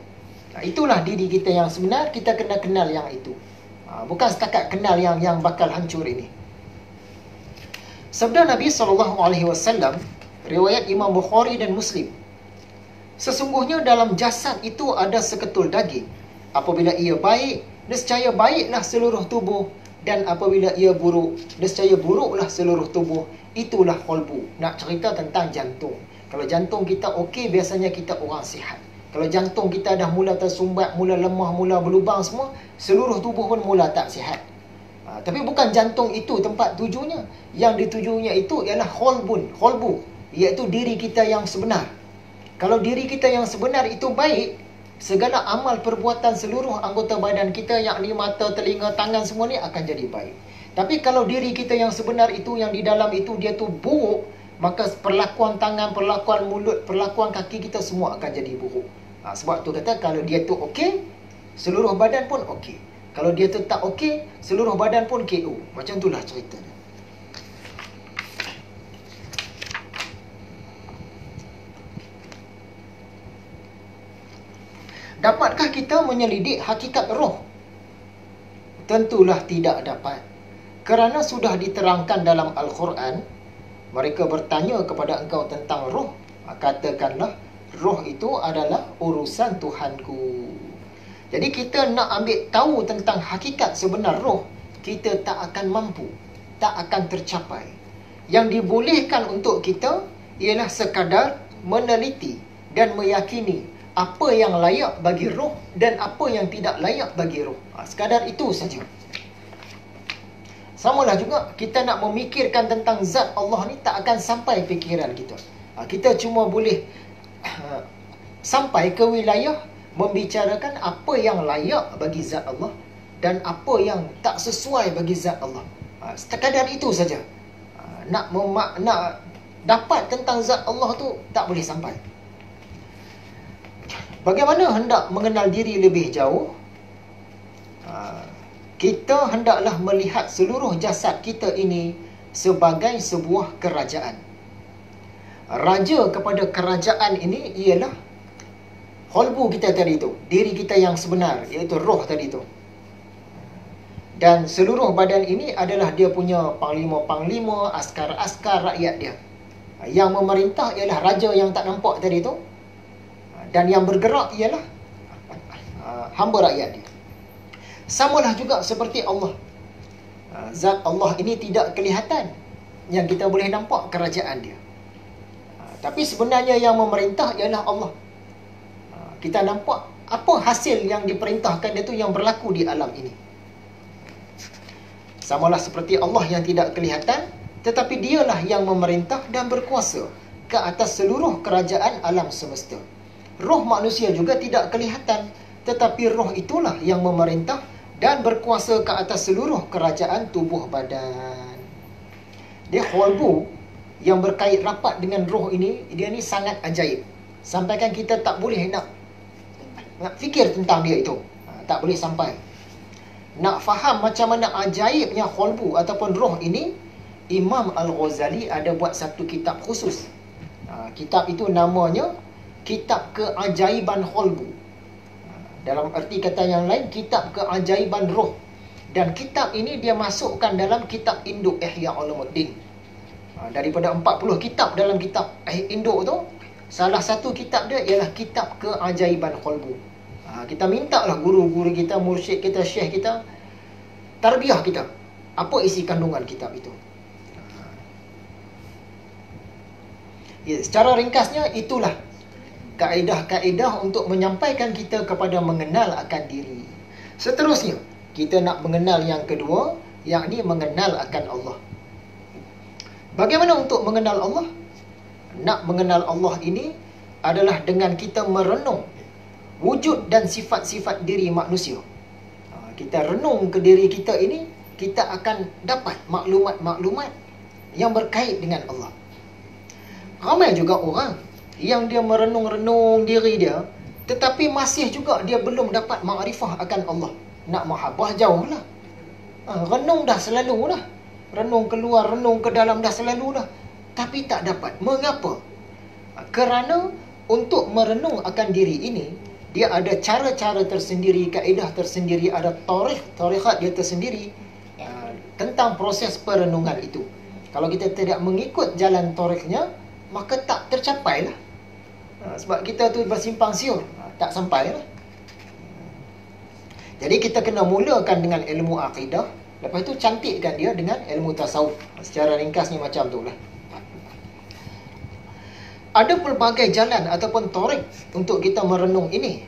Itulah diri kita yang sebenar. Kita kena kenal yang itu. Bukan setakat kenal yang bakal hancur ini. Sabda Nabi SAW, riwayat Imam Bukhari dan Muslim, sesungguhnya dalam jasad itu ada seketul daging. Apabila ia baik, nescaya baiklah seluruh tubuh, dan apabila ia buruk, nescaya buruklah seluruh tubuh. Itulah qalbu. Nak cerita tentang jantung. Kalau jantung kita okey, biasanya kita orang sihat. Kalau jantung kita dah mula tersumbat, mula lemah, mula berlubang semua, seluruh tubuh pun mula tak sihat. Tapi bukan jantung itu tempat tujunya. Yang ditujunya itu ialah qalbu, iaitu diri kita yang sebenar. Kalau diri kita yang sebenar itu baik, segala amal perbuatan seluruh anggota badan kita, yakni mata, telinga, tangan semua ni akan jadi baik. Tapi kalau diri kita yang sebenar itu, yang di dalam itu dia tu buruk, maka perlakuan tangan, perlakuan mulut, perlakuan kaki kita semua akan jadi buruk. Sebab tu kata kalau dia tu okey, seluruh badan pun okey. Kalau dia tu tak okey, seluruh badan pun KO. Macam itulah ceritanya. Dapatkah kita menyelidik hakikat roh? Tentulah tidak dapat. Kerana sudah diterangkan dalam Al-Quran, mereka bertanya kepada engkau tentang roh. Katakanlah, roh itu adalah urusan Tuhanku. Jadi kita nak ambil tahu tentang hakikat sebenar roh, kita tak akan mampu, tak akan tercapai. Yang dibolehkan untuk kita ialah sekadar meneliti dan meyakini apa yang layak bagi roh dan apa yang tidak layak bagi roh. Sekadar itu saja. Samalah juga kita nak memikirkan tentang zat Allah ni tak akan sampai fikiran kita. Kita cuma boleh sampai ke wilayah membicarakan apa yang layak bagi zat Allah dan apa yang tak sesuai bagi zat Allah. Sekadar itu saja. Nak dapat tentang zat Allah tu tak boleh sampai. Bagaimana hendak mengenal diri lebih jauh? Kita hendaklah melihat seluruh jasad kita ini sebagai sebuah kerajaan. Raja kepada kerajaan ini ialah qalbu kita tadi itu, diri kita yang sebenar, iaitu roh tadi itu. Dan seluruh badan ini adalah dia punya panglima-panglima, askar-askar rakyat dia. Yang memerintah ialah raja yang tak nampak tadi itu. Dan yang bergerak ialah hamba rakyat dia. Samalah juga seperti Allah. Zat Allah ini tidak kelihatan, yang kita boleh nampak kerajaan dia. Tapi sebenarnya yang memerintah ialah Allah. Kita nampak apa hasil yang diperintahkan dia tu yang berlaku di alam ini. Samalah seperti Allah yang tidak kelihatan, tetapi dialah yang memerintah dan berkuasa ke atas seluruh kerajaan alam semesta. Roh manusia juga tidak kelihatan, tetapi roh itulah yang memerintah dan berkuasa ke atas seluruh kerajaan tubuh badan. Dia qalbu yang berkait rapat dengan roh ini, dia ni sangat ajaib. Sampaikan kita tak boleh nak fikir tentang dia itu. Tak boleh sampai. Nak faham macam mana ajaibnya qalbu ataupun roh ini, Imam Al-Ghazali ada buat satu kitab khusus. Kitab itu namanya Kitab Keajaiban Qalbu. Dalam erti kata yang lain, Kitab Keajaiban Roh. Dan kitab ini dia masukkan dalam kitab induk Ihya Ulumuddin. Daripada 40 kitab dalam kitab induk tu, salah satu kitab dia ialah Kitab Keajaiban Qalbu. Kita minta lah guru-guru kita, mursyid kita, syekh kita, tarbiyah kita. Apa isi kandungan kitab itu? Ya, secara ringkasnya itulah kaedah-kaedah untuk menyampaikan kita kepada mengenal akan diri. Seterusnya, kita nak mengenal yang kedua, yakni mengenal akan Allah. Bagaimana untuk mengenal Allah? Nak mengenal Allah ini adalah dengan kita merenung wujud dan sifat-sifat diri manusia. Kita renung ke diri kita ini, kita akan dapat maklumat-maklumat yang berkait dengan Allah. Ramai juga orang yang dia merenung-renung diri dia, tetapi masih juga dia belum dapat makrifah akan Allah. Nak mahabbah jauh lah. Renung dah selalu lah. Renung keluar, renung ke dalam dah selalu lah. Tapi tak dapat. Mengapa? Kerana untuk merenung akan diri ini, dia ada cara-cara tersendiri, kaedah tersendiri, ada tarikat dia tersendiri tentang proses perenungan itu. Kalau kita tidak mengikut jalan tariknya, maka tak tercapai lah. Sebab kita tu bersimpang siur, tak sampai lah. Jadi kita kena mulakan dengan ilmu akidah, lepas tu cantikkan dia dengan ilmu tasawuf. Secara ringkasnya macam tu lah. Ada pelbagai jalan ataupun tarik untuk kita merenung ini.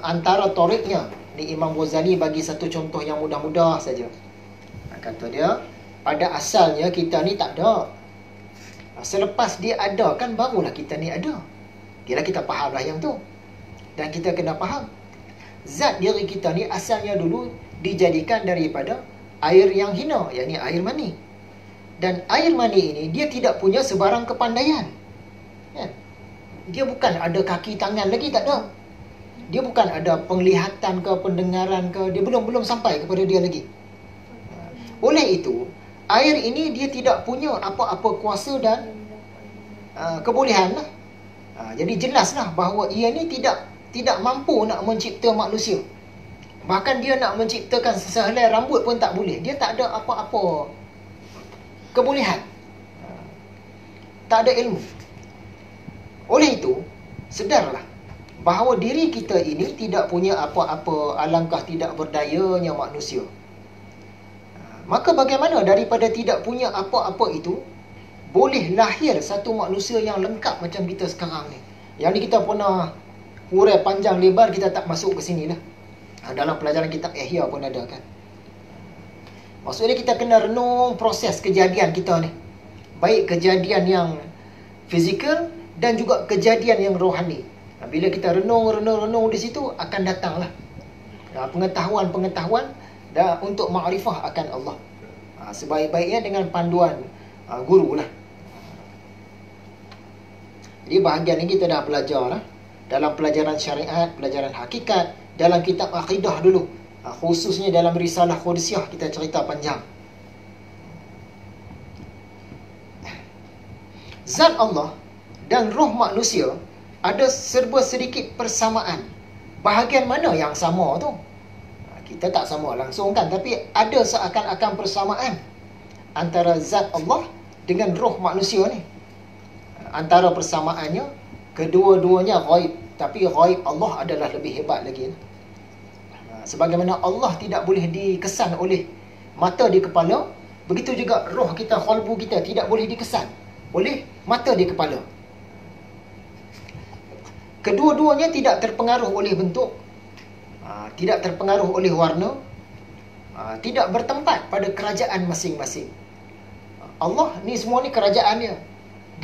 Antara tariknya, ni Imam Ghazali bagi satu contoh yang mudah-mudah saja. Kata dia, pada asalnya kita ni tak ada. Selepas dia ada kan barulah kita ni ada. Kira kita fahamlah yang tu. Dan kita kena faham, zat diri kita ni asalnya dulu dijadikan daripada air yang hina, yakni air mani. Dan air mani ini dia tidak punya sebarang kepandaian. Dia bukan ada kaki tangan lagi, tak ada. Dia bukan ada penglihatan ke, pendengaran ke, dia belum sampai kepada dia lagi. Oleh itu, air ini dia tidak punya apa-apa kuasa dan kebolehan lah. Jadi jelaslah bahawa ia ni tidak mampu nak mencipta manusia. Bahkan dia nak menciptakan sehelai rambut pun tak boleh. Dia tak ada apa-apa kebolehan. Tak ada ilmu. Oleh itu, sedarlah bahawa diri kita ini tidak punya apa-apa, alangkah tidak berdayanya manusia. Maka bagaimana daripada tidak punya apa-apa itu boleh lahir satu manusia yang lengkap macam kita sekarang ni? Yang ni kita pernah hurai panjang lebar, kita tak masuk ke sini lah. Dalam pelajaran kitab Ihya pun ada kan. Maksudnya kita kena renung proses kejadian kita ni. Baik kejadian yang fizikal dan juga kejadian yang rohani. Bila kita renung di situ, akan datanglah pengetahuan dan untuk makrifah akan Allah. Sebaik-baiknya dengan panduan guru lah. Jadi bahagian ni kita dah belajar lah. Dalam pelajaran syariat, pelajaran hakikat, dalam kitab akidah dulu. Khususnya dalam risalah Qudusiyah kita cerita panjang. Zat Allah dan roh manusia ada serba sedikit persamaan. Bahagian mana yang sama tu? Kita tak sama langsung kan, tapi ada seakan-akan persamaan antara zat Allah dengan roh manusia ni. Antara persamaannya, kedua-duanya ghaib, tapi ghaib Allah adalah lebih hebat lagi. Sebagaimana Allah tidak boleh dikesan oleh mata di kepala, begitu juga roh kita, qalbu kita tidak boleh dikesan oleh mata di kepala. Kedua-duanya tidak terpengaruh oleh bentuk, tidak terpengaruh oleh warna, tidak bertempat pada kerajaan masing-masing. Allah ni semua ni kerajaan dia.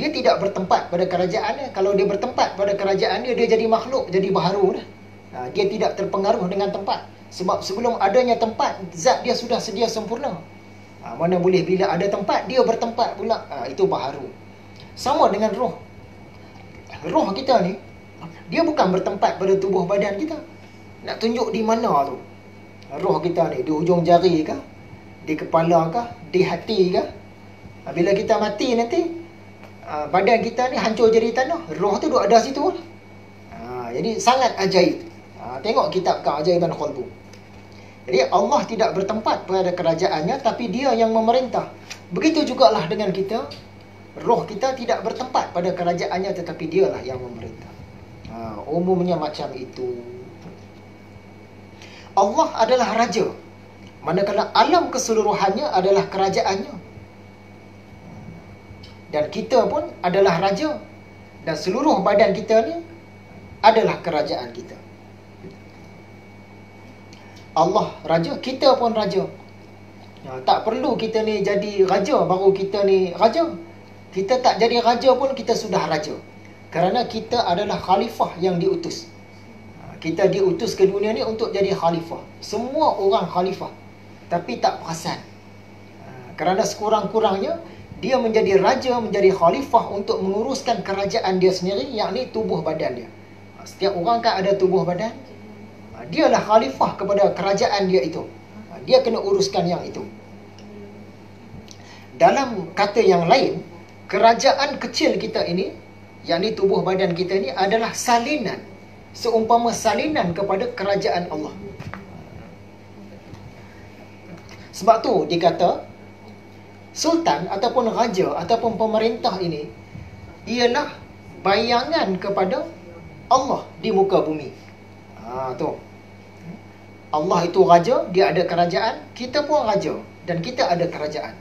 Dia tidak bertempat pada kerajaannya. Kalau dia bertempat pada kerajaannya, dia jadi makhluk, jadi baharu dah. Dia tidak terpengaruh dengan tempat. Sebab sebelum adanya tempat, zat dia sudah sedia sempurna. Mana boleh bila ada tempat, dia bertempat pula. Itu baharu. Sama dengan roh. Roh kita ni, dia bukan bertempat pada tubuh badan kita. Nak tunjuk di mana tu? Roh kita ni, di hujung jari kah? Di kepala kah? Di hati kah? Bila kita mati nanti, badan kita ni hancur jadi tanah. Roh tu duduk ada situ. Jadi sangat ajaib. Tengok kitab Keajaiban Qalbu. Jadi Allah tidak bertempat pada kerajaannya, tapi dia yang memerintah. Begitu jugalah dengan kita. Roh kita tidak bertempat pada kerajaannya, tetapi dialah yang memerintah. Umumnya macam itu. Allah adalah raja, manakala alam keseluruhannya adalah kerajaannya. Dan kita pun adalah raja, dan seluruh badan kita ni adalah kerajaan kita. Allah raja, kita pun raja. Tak perlu kita ni jadi raja baru kita ni raja. Kita tak jadi raja pun kita sudah raja. Kerana kita adalah khalifah yang diutus. Kita diutus ke dunia ni untuk jadi khalifah. Semua orang khalifah, tapi tak perasan. Kerana sekurang-kurangnya dia menjadi raja, menjadi khalifah untuk menguruskan kerajaan dia sendiri, yakni tubuh badan dia. Setiap orang kan ada tubuh badan. Dialah khalifah kepada kerajaan dia itu. Dia kena uruskan yang itu. Dalam kata yang lain, kerajaan kecil kita ini, yakni tubuh badan kita ini adalah salinan. Seumpama salinan kepada kerajaan Allah. Sebab tu dikata sultan ataupun raja ataupun pemerintah ini ialah bayangan kepada Allah di muka bumi. Tu. Allah itu raja, dia ada kerajaan, kita pun raja dan kita ada kerajaan.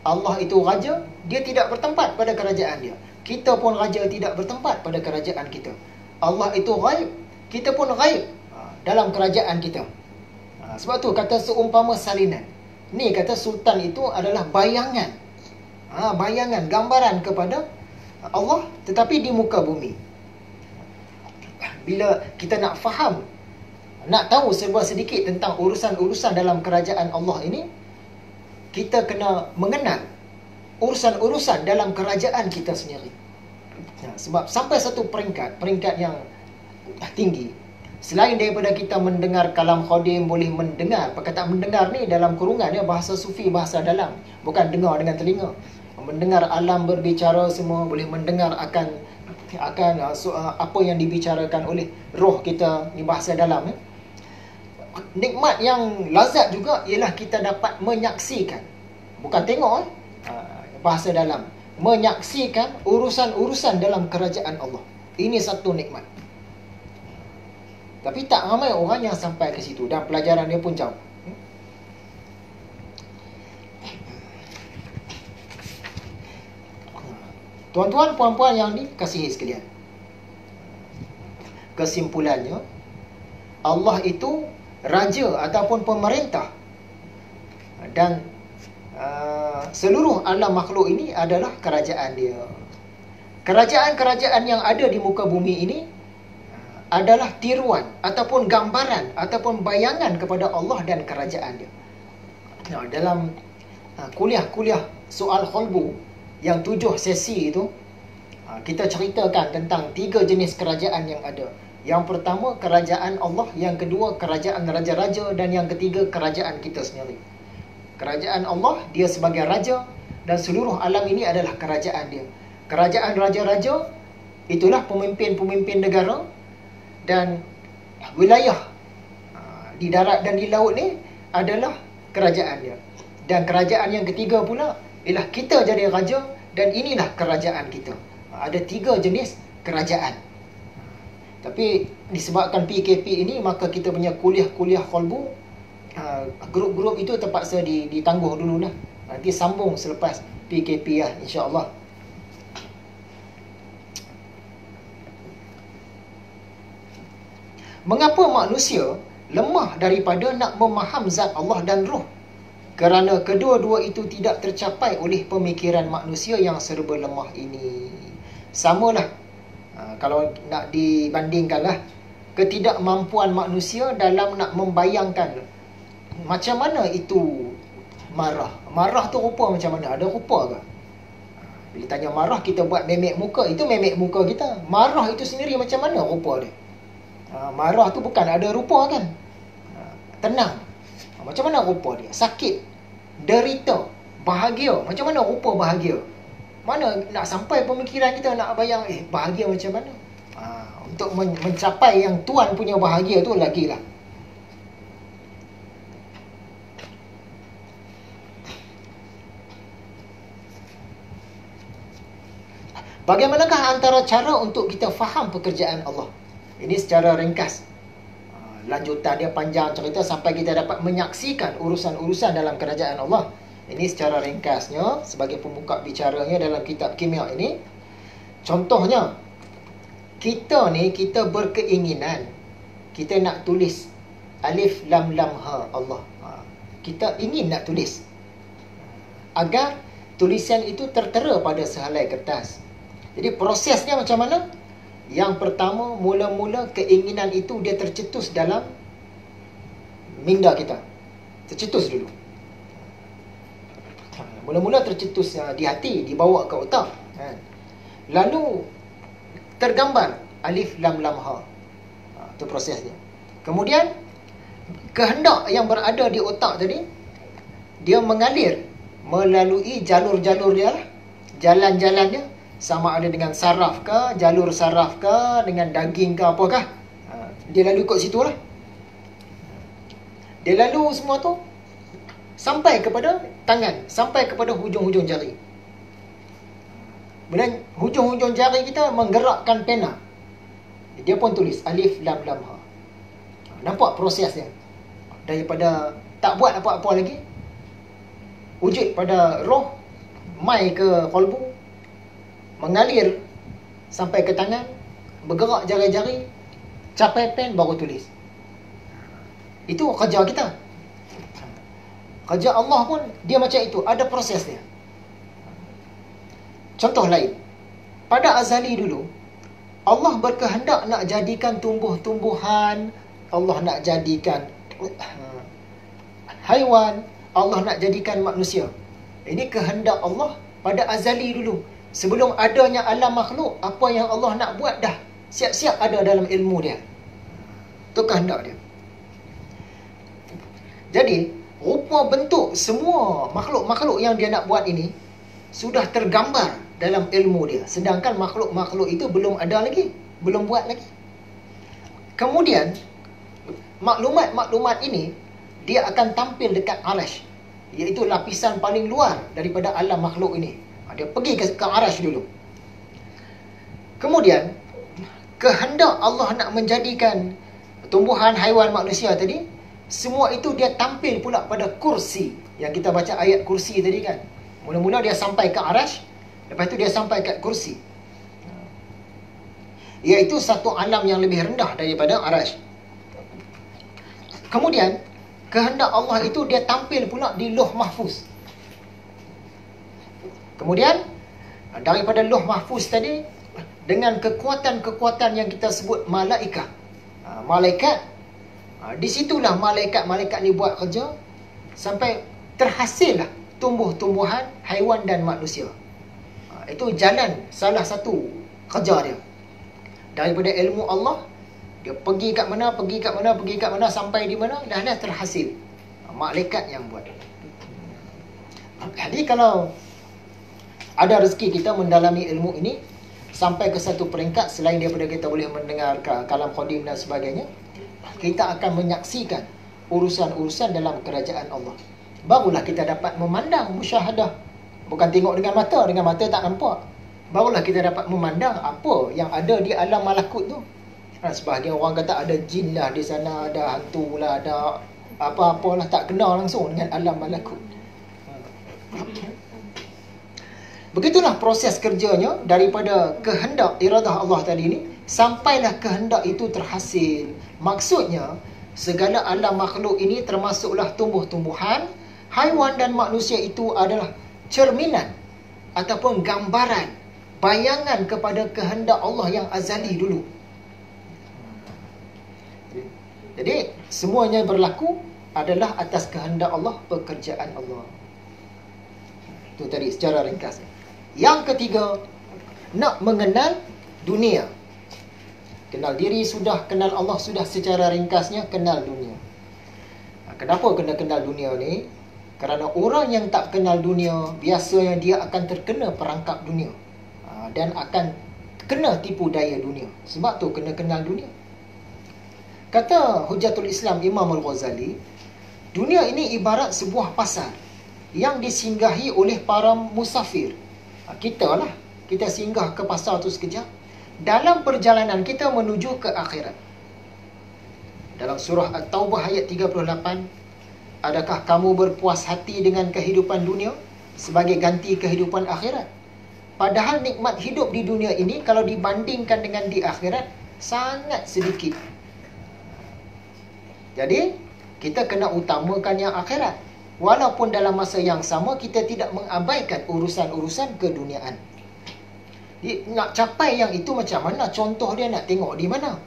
Allah itu raja, dia tidak bertempat pada kerajaan dia. Kita pun raja, tidak bertempat pada kerajaan kita. Allah itu ghaib, kita pun ghaib dalam kerajaan kita. Sebab tu kata seumpama salinan. Ni kata sultan itu adalah bayangan. Bayangan, gambaran kepada Allah tetapi di muka bumi. Bila kita nak faham, nak tahu serba sedikit tentang urusan-urusan dalam kerajaan Allah ini, kita kena mengenal urusan-urusan dalam kerajaan kita sendiri. Sebab sampai satu peringkat yang tinggi, selain daripada kita mendengar kalam khadim, boleh mendengar, perkataan mendengar ni dalam kurungan ya, bahasa sufi, bahasa dalam, bukan dengar dengan telinga. Mendengar alam berbicara semua, boleh mendengar akan apa yang dibicarakan oleh roh kita, ni bahasa dalam. Nikmat yang lazat juga ialah kita dapat menyaksikan, bukan tengok, bahasa dalam, menyaksikan urusan-urusan dalam kerajaan Allah. Ini satu nikmat. Tapi tak ramai orang yang sampai ke situ, dan pelajaran dia pun jauh. Tuan-tuan, puan-puan yang dikasihi sekalian, kesimpulannya, Allah itu raja ataupun pemerintah, dan seluruh alam makhluk ini adalah kerajaan dia. Kerajaan-kerajaan yang ada di muka bumi ini adalah tiruan ataupun gambaran ataupun bayangan kepada Allah dan kerajaan dia. Nah, dalam kuliah-kuliah soal kholbu yang 7 sesi itu, kita ceritakan tentang 3 jenis kerajaan yang ada. Yang pertama, kerajaan Allah. Yang kedua, kerajaan raja-raja. Dan yang ketiga, kerajaan kita sendiri. Kerajaan Allah, dia sebagai raja. Dan seluruh alam ini adalah kerajaan dia. Kerajaan raja-raja, itulah pemimpin-pemimpin negara. Dan wilayah di darat dan di laut ni adalah kerajaan dia. Dan kerajaan yang ketiga pula, ialah kita jadi raja. Dan inilah kerajaan kita. Ada 3 jenis kerajaan. Tapi disebabkan PKP ini, maka kita punya kuliah-kuliah kholbu, grup-grup itu terpaksa ditangguh dulu lah. Nanti sambung selepas PKP lah, insya-Allah. Mengapa manusia lemah daripada nak memaham zat Allah dan roh? Kerana kedua-dua itu tidak tercapai oleh pemikiran manusia yang serba lemah ini. Samalah. Kalau nak dibandingkanlah, ketidakmampuan manusia dalam nak membayangkan macam mana itu marah. Marah tu rupa macam mana? Ada rupa ke? Bila tanya marah, kita buat memek muka. Itu memek muka kita. Marah itu sendiri macam mana rupa dia? Marah tu bukan ada rupa kan? Tenang. Macam mana rupa dia? Sakit, derita, bahagia. Macam mana rupa bahagia? Mana nak sampai pemikiran kita nak bayang, bahagia macam mana? Untuk mencapai yang Tuhan punya bahagia tu lagilah. Bagaimanakah antara cara untuk kita faham pekerjaan Allah? Ini secara ringkas. Lanjutan dia panjang cerita sampai kita dapat menyaksikan urusan-urusan dalam kerajaan Allah. Ini secara ringkasnya sebagai pembuka bicaranya dalam kitab Kimia ini. Contohnya, kita berkeinginan kita nak tulis alif lam lam ha Allah. Kita ingin nak tulis agar tulisan itu tertera pada sehelai kertas. Jadi prosesnya macam mana? Yang pertama, mula-mula keinginan itu dia tercetus dalam minda kita. Tercetus dulu. Mula-mula tercetus di hati, dibawa ke otak. Lalu tergambar alif lam lam ha. Itu prosesnya. Kemudian kehendak yang berada di otak tadi, dia mengalir melalui jalur-jalur dia lah. Jalan-jalan dia, sama ada dengan saraf ke, jalur saraf ke, dengan daging ke apakah. Dia lalu ikut situ lah. Dia lalu semua tu sampai kepada tangan, sampai kepada hujung-hujung jari. Bila hujung-hujung jari kita menggerakkan pena, dia pun tulis alif lam lam ha. Nampak prosesnya? Daripada tak buat apa-apa lagi, wujud pada roh, mai ke qalbu, mengalir sampai ke tangan, bergerak jari-jari, capai pen, baru tulis. Itu kerja kita. Kerja Allah pun dia macam itu, ada proses dia. Contoh lain, pada azali dulu, Allah berkehendak nak jadikan tumbuh-tumbuhan, Allah nak jadikan haiwan, Allah nak jadikan manusia. Ini kehendak Allah pada azali dulu. Sebelum adanya alam makhluk, apa yang Allah nak buat dah siap-siap ada dalam ilmu dia. Itu kehendak dia. Jadi, rupa bentuk semua makhluk-makhluk yang dia nak buat ini sudah tergambar dalam ilmu dia. Sedangkan makhluk-makhluk itu belum ada lagi, belum buat lagi. Kemudian maklumat-maklumat ini dia akan tampil dekat arash, iaitu lapisan paling luar daripada alam makhluk ini. Dia pergi ke arash dulu. Kemudian kehendak Allah nak menjadikan tumbuhan, haiwan, manusia tadi, semua itu dia tampil pula pada kursi. Yang kita baca ayat kursi tadi kan. Mula-mula dia sampai ke arash, lepas itu dia sampai ke kursi, iaitu satu alam yang lebih rendah daripada arash. Kemudian kehendak Allah itu dia tampil pula di Lauh Mahfuz. Kemudian daripada Lauh Mahfuz tadi, dengan kekuatan-kekuatan yang kita sebut malaikat. Malaikat, di situlah malaikat-malaikat ni buat kerja sampai terhasillah tumbuh-tumbuhan, haiwan dan manusia. Itu jalan salah satu kerja dia. Daripada ilmu Allah, dia pergi kat mana, sampai di mana, dah terhasil. Malaikat yang buat. Jadi kalau ada rezeki kita mendalami ilmu ini sampai ke satu peringkat, selain daripada kita boleh mendengar kalam qadim dan sebagainya, kita akan menyaksikan urusan-urusan dalam kerajaan Allah. Barulah kita dapat memandang, musyahadah. Bukan tengok dengan mata tak nampak. Barulah kita dapat memandang apa yang ada di alam malakut tu. Sebahagian orang kata ada jin lah di sana, ada hantu lah, ada apa-apalah, tak kenal langsung dengan alam malakut. Begitulah proses kerjanya daripada kehendak iradah Allah tadi ni, sampailah kehendak itu terhasil. Maksudnya, segala alam makhluk ini termasuklah tumbuh-tumbuhan, haiwan dan manusia itu adalah cerminan ataupun gambaran, bayangan kepada kehendak Allah yang azali dulu. Jadi, semuanya berlaku adalah atas kehendak Allah, pekerjaan Allah. Itu tadi secara ringkas. Yang ketiga, nak mengenal dunia. Kenal diri sudah, kenal Allah sudah, secara ringkasnya kenal dunia. Kenapa kena kenal dunia ni? Kerana orang yang tak kenal dunia, biasanya dia akan terkena perangkap dunia. Dan akan kena tipu daya dunia. Sebab tu kena kenal dunia. Kata Hujjatul Islam Imam Al-Ghazali, dunia ini ibarat sebuah pasar yang disinggahi oleh para musafir. Kita singgah ke pasar tu sekejap. Dalam perjalanan kita menuju ke akhirat. Dalam surah At-Taubah ayat 38, adakah kamu berpuas hati dengan kehidupan dunia sebagai ganti kehidupan akhirat? Padahal nikmat hidup di dunia ini kalau dibandingkan dengan di akhirat sangat sedikit. Jadi, kita kena utamakan yang akhirat. Walaupun dalam masa yang sama kita tidak mengabaikan urusan-urusan keduniaan. Nak capai yang itu macam mana? Contoh dia nak tengok di mana?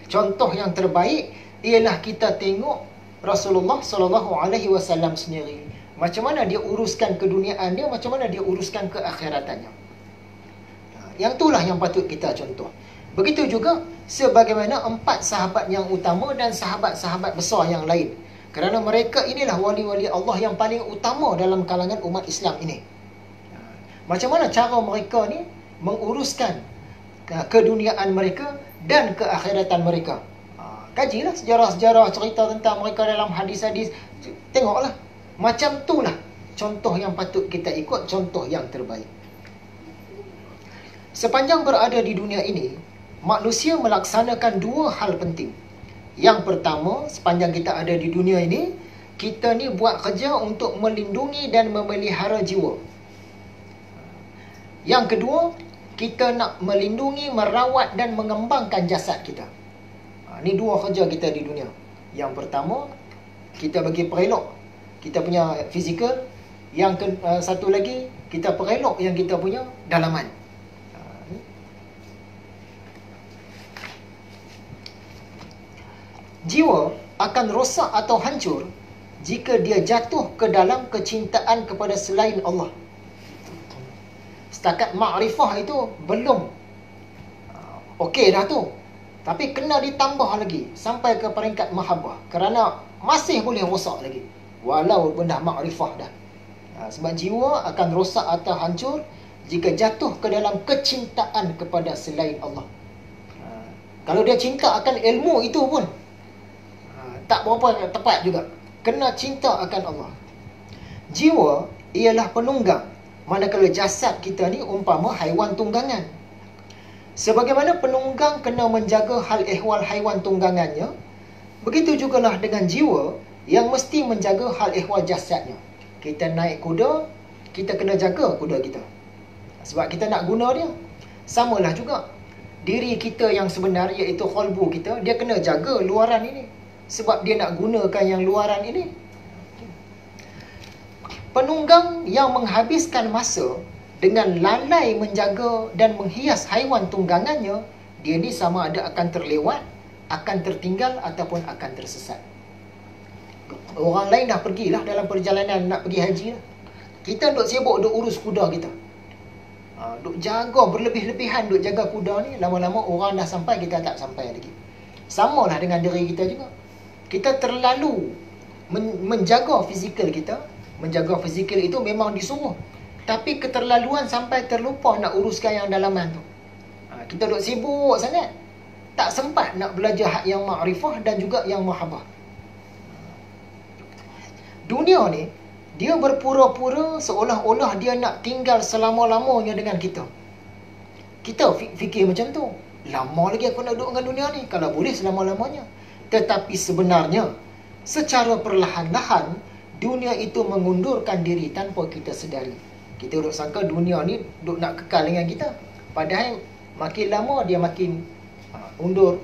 Contoh yang terbaik ialah kita tengok Rasulullah SAW sendiri. Macam mana dia uruskan keduniaan dia, macam mana dia uruskan keakhiratannya. Yang itulah yang patut kita contoh. Begitu juga sebagaimana 4 sahabat yang utama dan sahabat-sahabat besar yang lain. Kerana mereka inilah wali-wali Allah yang paling utama dalam kalangan umat Islam ini. Macam mana cara mereka ni menguruskan keduniaan mereka dan keakhiratan mereka. Kajilah sejarah-sejarah, cerita tentang mereka dalam hadis-hadis. Tengoklah. Macam itulah contoh yang patut kita ikut, contoh yang terbaik. Sepanjang berada di dunia ini, manusia melaksanakan 2 hal penting. Yang pertama, sepanjang kita ada di dunia ini, kita ni buat kerja untuk melindungi dan memelihara jiwa. Yang kedua, kita nak melindungi, merawat dan mengembangkan jasad kita. Ini 2 kerja kita di dunia. Yang pertama, kita bagi perelok kita punya fizikal. Yang satu lagi, kita perelok yang kita punya dalaman. Jiwa akan rosak atau hancur jika dia jatuh ke dalam kecintaan kepada selain Allah. Setakat makrifah itu belum okey dah tu. Tapi kena ditambah lagi sampai ke peringkat mahabbah. Kerana masih boleh rosak lagi walaupun dah makrifah dah. Sebab jiwa akan rosak atau hancur jika jatuh ke dalam kecintaan kepada selain Allah. Kalau dia cinta akan ilmu itu pun tak berapa tepat juga. Kena cinta akan Allah. Jiwa ialah penunggang, manakala jasad kita ni umpama haiwan tunggangan. Sebagaimana penunggang kena menjaga hal ehwal haiwan tunggangannya, begitu jugalah dengan jiwa yang mesti menjaga hal ehwal jasadnya. Kita naik kuda, kita kena jaga kuda kita. Sebab kita nak guna dia. Samalah juga diri kita yang sebenar, iaitu qalbu kita, dia kena jaga luaran ini. Sebab dia nak gunakan yang luaran ini. Penunggang yang menghabiskan masa dengan lalai menjaga dan menghias haiwan tunggangannya, dia ni sama ada akan terlewat, akan tertinggal ataupun akan tersesat. Orang lain dah pergilah dalam perjalanan nak pergi haji lah. Kita duk sibuk duk urus kuda kita. Duk jaga berlebih-lebihan, duk jaga kuda ni. Lama-lama orang dah sampai, kita tak sampai lagi. Samalah dengan diri kita juga. Kita terlalu menjaga fizikal kita. Menjaga fizikal itu memang disuruh. Tapi keterlaluan sampai terlupa nak uruskan yang dalaman tu. Kita duk sibuk sangat. Tak sempat nak belajar hak yang ma'rifah dan juga yang mahabbah. Dunia ni, dia berpura-pura seolah-olah dia nak tinggal selama-lamanya dengan kita. Kita fikir macam tu. Lama lagi aku nak duduk dengan dunia ni, kalau boleh selama-lamanya. Tetapi sebenarnya, secara perlahan-lahan, dunia itu mengundurkan diri tanpa kita sedari. Kita duduk sangka dunia ni duduk nak kekal dengan kita. Padahal makin lama dia makin undur.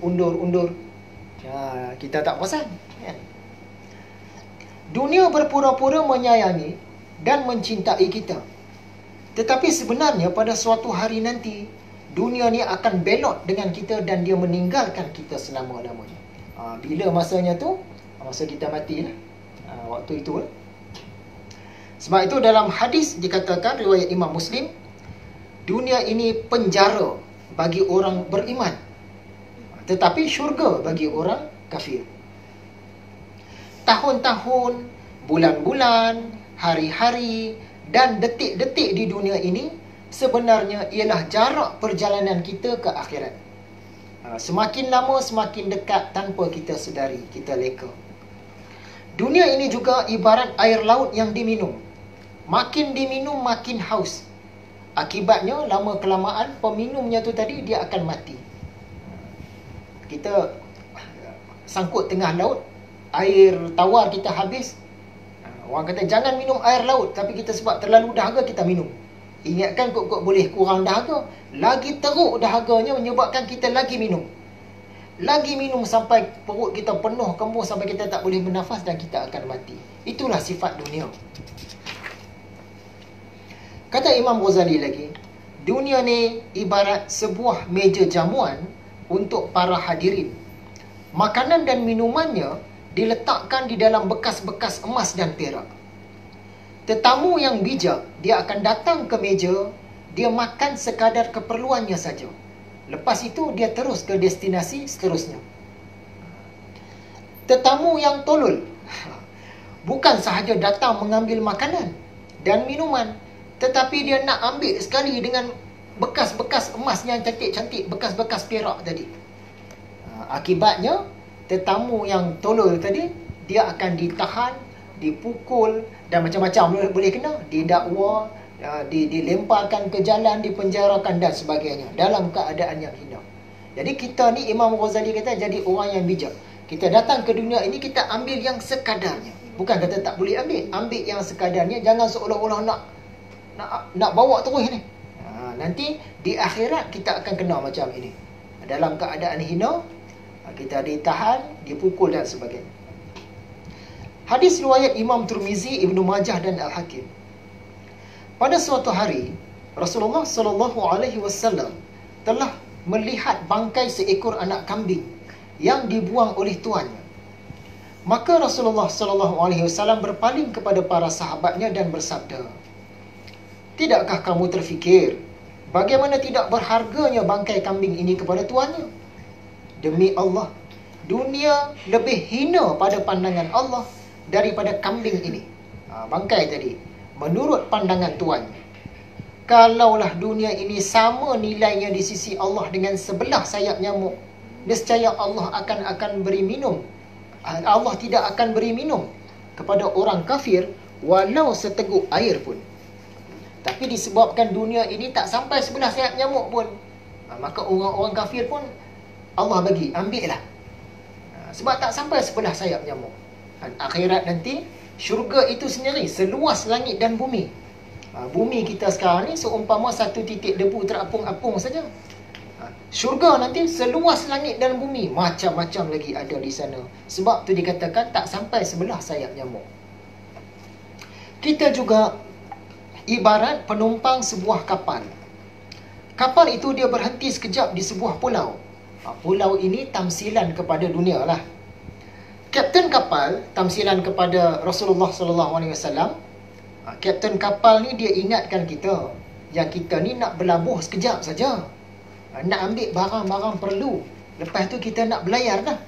Kita tak perasan. Kan? Dunia berpura-pura menyayangi dan mencintai kita. Tetapi sebenarnya pada suatu hari nanti, dunia ni akan belot dengan kita dan dia meninggalkan kita selama-lamanya. Bila masanya tu? Masa kita mati lah. Waktu itu lah. Sebab itu dalam hadis dikatakan, riwayat Imam Muslim, dunia ini penjara bagi orang beriman, tetapi syurga bagi orang kafir. Tahun-tahun, bulan-bulan, hari-hari dan detik-detik di dunia ini sebenarnya ialah jarak perjalanan kita ke akhirat. Semakin lama semakin dekat tanpa kita sedari, kita leka. Dunia ini juga ibarat air laut yang diminum. Makin diminum makin haus. Akibatnya lama kelamaan peminumnya tu tadi dia akan mati. Kita sangkut tengah laut, air tawar kita habis. Orang kata jangan minum air laut, tapi kita sebab terlalu dahaga kita minum. Ingatkan kok boleh kurang dahaga. Lagi teruk dahaganya menyebabkan kita lagi minum. Lagi minum sampai perut kita penuh kembung sampai kita tak boleh bernafas dan kita akan mati. Itulah sifat dunia. Kata Imam Ghazali lagi, dunia ni ibarat sebuah meja jamuan untuk para hadirin. Makanan dan minumannya diletakkan di dalam bekas-bekas emas dan perak. Tetamu yang bijak, dia akan datang ke meja, dia makan sekadar keperluannya saja. Lepas itu, dia terus ke destinasi seterusnya. Tetamu yang tolol, bukan sahaja datang mengambil makanan dan minuman, tetapi dia nak ambil sekali dengan bekas-bekas emas yang cantik-cantik, bekas-bekas perak tadi. Akibatnya, tetamu yang tolol tadi, dia akan ditahan, dipukul dan macam-macam boleh kena, didakwa, dilemparkan ke jalan, dipenjarakan dan sebagainya dalam keadaan yang hina. Jadi kita ni, Imam Ghazali kata, jadi orang yang bijak. Kita datang ke dunia ini, kita ambil yang sekadarnya. Bukan kata tak boleh ambil yang sekadarnya. Jangan seolah-olah nak bawa terus ni. Nanti di akhirat kita akan kena macam ini. Dalam keadaan hina, kita ditahan, dipukul dan sebagainya. Hadis riwayat Imam Tirmizi, Ibnu Majah dan Al-Hakim. Pada suatu hari, Rasulullah SAW telah melihat bangkai seekor anak kambing yang dibuang oleh tuannya. Maka Rasulullah SAW berpaling kepada para sahabatnya dan bersabda, "Tidakkah kamu terfikir bagaimana tidak berharganya bangkai kambing ini kepada tuannya? Demi Allah, dunia lebih hina pada pandangan Allah daripada kambing ini." Bangkai tadi, menurut pandangan tuannya. Kalaulah dunia ini sama nilainya di sisi Allah dengan sebelah sayap nyamuk, nescaya Allah akan beri minum. Allah tidak akan beri minum kepada orang kafir walau seteguk air pun. Tapi disebabkan dunia ini tak sampai sebelah sayap nyamuk pun, maka orang-orang kafir pun Allah bagi, ambil lah. Sebab tak sampai sebelah sayap nyamuk. Dan akhirat nanti, syurga itu sendiri seluas langit dan bumi. Bumi kita sekarang ni seumpama satu titik debu terapung-apung saja. Syurga nanti seluas langit dan bumi, macam-macam lagi ada di sana. Sebab tu dikatakan tak sampai sebelah sayap nyamuk. Kita juga ibarat penumpang sebuah kapal. Kapal itu dia berhenti sekejap di sebuah pulau. Pulau ini tamsilan kepada dunia lah. Kapten kapal tamsilan kepada Rasulullah sallallahu alaihi wasallam. Kapten kapal ni dia ingatkan kita yang kita ni nak berlabuh sekejap saja. Nak ambil barang-barang perlu. Lepas tu kita nak berlayar dah.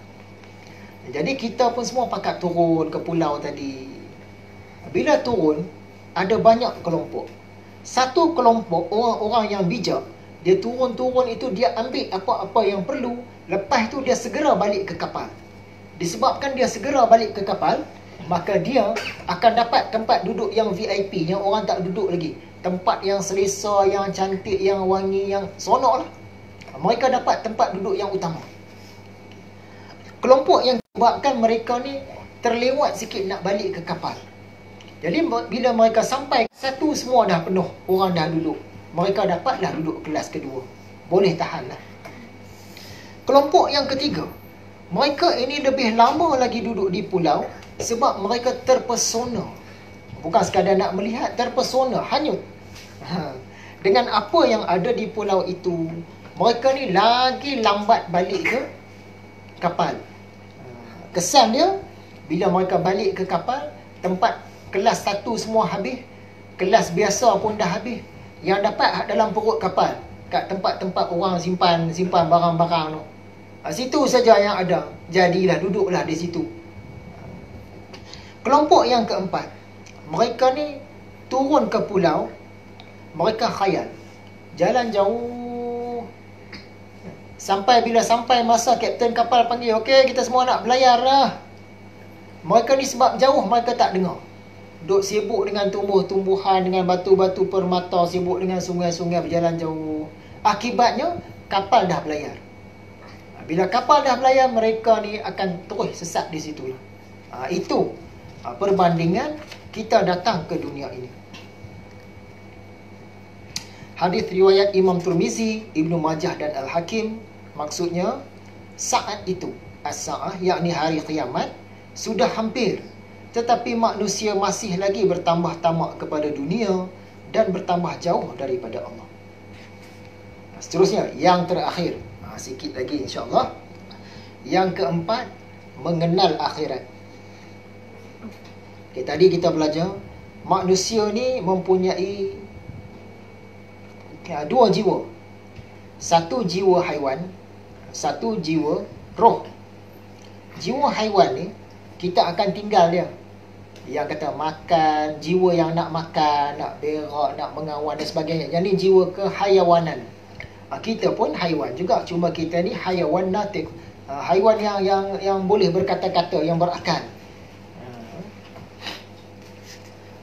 Jadi kita pun semua pakat turun ke pulau tadi. Bila turun, ada banyak kelompok. Satu kelompok orang-orang yang bijak, dia turun-turun itu dia ambil apa-apa yang perlu. Lepas tu dia segera balik ke kapal. Disebabkan dia segera balik ke kapal, maka dia akan dapat tempat duduk yang VIP, yang orang tak duduk lagi. Tempat yang selesa, yang cantik, yang wangi, yang seronok lah. Mereka dapat tempat duduk yang utama. Kelompok yang sebabkan mereka ni terlewat sikit nak balik ke kapal. Jadi bila mereka sampai, satu semua dah penuh, orang dah duduk. Mereka dapatlah duduk kelas kedua. Boleh tahan lah. Kelompok yang ketiga, mereka ini lebih lama lagi duduk di pulau sebab mereka terpesona. Bukan sekadar nak melihat, terpesona, hanyut. Dengan apa yang ada di pulau itu, mereka ni lagi lambat balik ke kapal. Kesan dia, bila mereka balik ke kapal, tempat kelas satu semua habis, kelas biasa pun dah habis. Yang dapat dalam perut kapal, kat tempat-tempat orang simpan barang-barang tu. Situ saja yang ada. Jadilah duduklah di situ. Kelompok yang keempat, mereka ni turun ke pulau, mereka khayal. Jalan jauh. Bila sampai masa kapten kapal panggil, okey, kita semua nak berlayar lah. Mereka ni sebab jauh, mereka tak dengar. Duk sibuk dengan tumbuh-tumbuhan, dengan batu-batu permata, sibuk dengan sungai-sungai, berjalan jauh. Akibatnya, kapal dah berlayar. Bila kapal dah berlayar, mereka ni akan terus sesat di situ. Itu perbandingan kita datang ke dunia ini. Hadis riwayat Imam Tirmizi, Ibnu Majah dan Al-Hakim, maksudnya saat itu, as-sa'ah, yakni hari kiamat, sudah hampir. Tetapi manusia masih lagi bertambah tamak kepada dunia dan bertambah jauh daripada Allah. Seterusnya, yang terakhir, sikit lagi insya-Allah. Yang keempat, mengenal akhirat. Tadi kita belajar, manusia ni mempunyai dua jiwa. Satu jiwa haiwan, satu jiwa roh. Jiwa haiwan ni, kita akan tinggal dia. Yang kata makan, jiwa yang nak makan, nak berak, nak mengawan dan sebagainya. Yang ni jiwa kehayawanan. Kita pun haiwan juga, cuma kita ni hayawan natik. Haiwan yang boleh berkata-kata, yang berakal.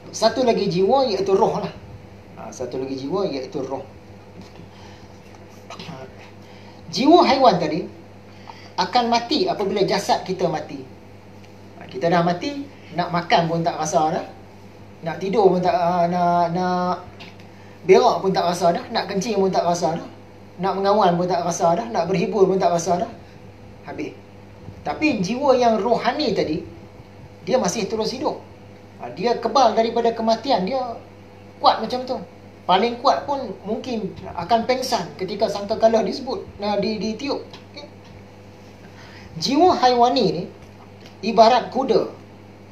Satu lagi jiwa iaitu roh lah. Satu lagi jiwa iaitu roh. Jiwa haiwan tadi akan mati apabila jasad kita mati. Kita dah mati, nak makan pun tak rasa dah. Nak tidur pun tak, nak berak pun tak rasa dah. Nak kencing pun tak rasa dah. Nak mengawan pun tak rasa dah. Nak berhibur pun tak rasa dah. Habis. Tapi jiwa yang rohani tadi, dia masih terus hidup. Dia kebal daripada kematian. Dia kuat macam tu. Paling kuat pun mungkin akan pengsan ketika sangkakala disebut, ditiup. Okay. Jiwa haiwani ni ibarat kuda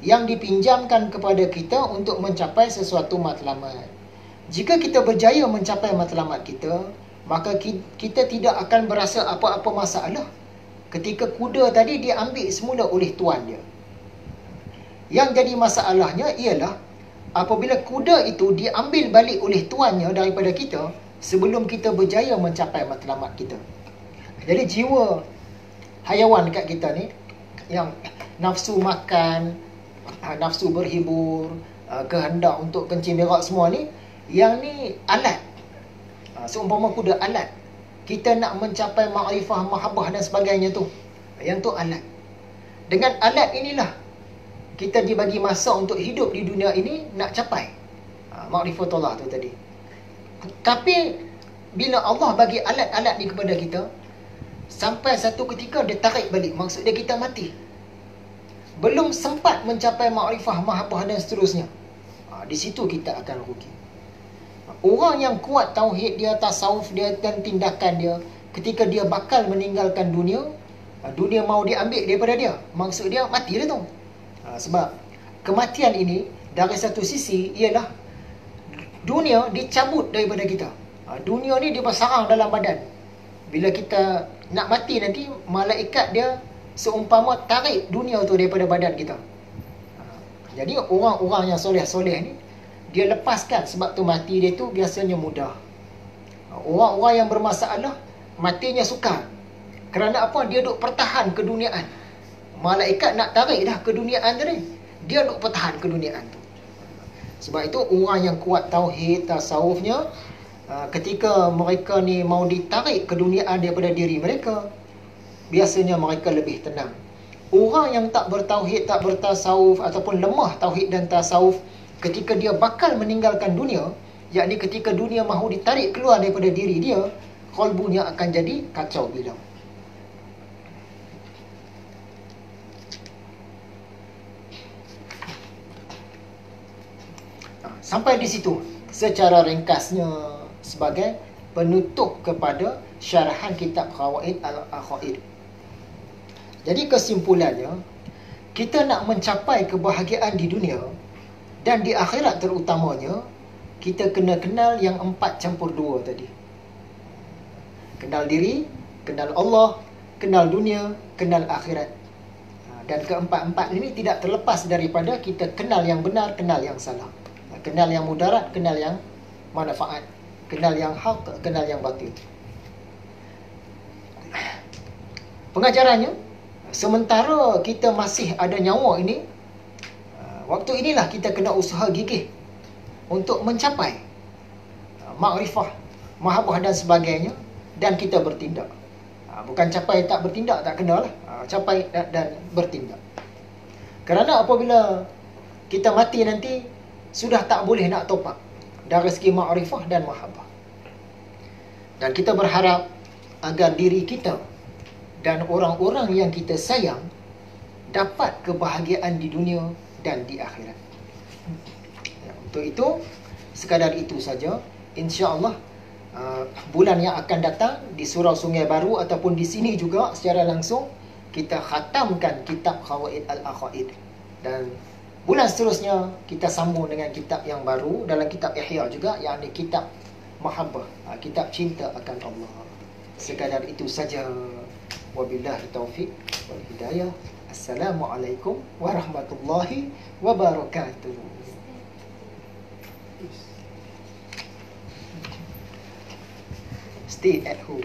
yang dipinjamkan kepada kita untuk mencapai sesuatu matlamat. Jika kita berjaya mencapai matlamat kita, maka kita tidak akan berasa apa-apa masalah ketika kuda tadi diambil semula oleh tuan dia. Yang jadi masalahnya ialah apabila kuda itu diambil balik oleh tuannya daripada kita sebelum kita berjaya mencapai matlamat kita. Jadi jiwa hayawan dekat kita ni, yang nafsu makan, nafsu berhibur, kehendak untuk kencing berak semua ni, yang ni alat. Seumpama kuda alat. Kita nak mencapai ma'rifah, mahabbah dan sebagainya tu. Yang tu alat. Dengan alat inilah kita dibagi masa untuk hidup di dunia ini nak capai ma'rifatullah tu tadi. Tapi bila Allah bagi alat-alat ni kepada kita, sampai satu ketika dia tarik balik. Maksud dia kita mati. Belum sempat mencapai ma'rifah, mahabbah dan seterusnya. Di situ kita akan rugi. Orang yang kuat tauhid dia, tasawuf dia dan tindakan dia, ketika dia bakal meninggalkan dunia, dunia mau diambil daripada dia. Maksud dia mati dia tu. Sebab kematian ini dari satu sisi ialah dunia dicabut daripada kita. Dunia ni dia bersarang dalam badan. Bila kita nak mati nanti, malaikat dia seumpama tarik dunia tu daripada badan kita. Jadi orang-orang yang soleh-soleh ni, dia lepaskan, sebab tu mati dia tu biasanya mudah. Orang-orang yang bermasalah, matinya sukar. Kerana apa? Dia duk pertahan keduniaan. Malaikat nak tarik dah keduniaan tadi, dia duk pertahan keduniaan tu. Sebab itu orang yang kuat tauhid, tasawufnya, ketika mereka ni mau ditarik keduniaan daripada diri mereka, biasanya mereka lebih tenang. Orang yang tak bertauhid, tak bertasawuf ataupun lemah tauhid dan tasawuf, ketika dia bakal meninggalkan dunia, yakni ketika dunia mahu ditarik keluar daripada diri dia, qalbunya akan jadi kacau bilau. Sampai di situ secara ringkasnya sebagai penutup kepada syarahan kitab Qawaid al-Aqaid. Jadi kesimpulannya, kita nak mencapai kebahagiaan di dunia dan di akhirat terutamanya, kita kena kenal yang 4+2 tadi. Kenal diri, kenal Allah, kenal dunia, kenal akhirat. Dan keempat-empat ini tidak terlepas daripada kita kenal yang benar, kenal yang salah. Kenal yang mudarat, kenal yang manfaat. Kenal yang hak, kenal yang batil. Pengajarannya, sementara kita masih ada nyawa ini, waktu inilah kita kena usaha gigih untuk mencapai makrifah, mahabbah dan sebagainya, dan kita bertindak. Bukan capai tak bertindak, tak kena lah. Capai dan bertindak. Kerana apabila kita mati nanti, sudah tak boleh nak topak dari segi makrifah dan mahabbah. Dan kita berharap agar diri kita dan orang-orang yang kita sayang dapat kebahagiaan di dunia dan di akhirat. Untuk itu, sekadar itu saja. InsyaAllah bulan yang akan datang di Surau Sungai Baru ataupun di sini juga secara langsung, kita khatamkan kitab Qawaid al-Aqaid. Dan bulan seterusnya kita sambung dengan kitab yang baru dalam kitab Ihya juga, yakni kitab Mahabbah, kitab cinta akan Allah. Sekadar itu saja. Wabillahi taufiq wal hidayah. Assalamualaikum warahmatullahi wabarakatuh. Stay at home.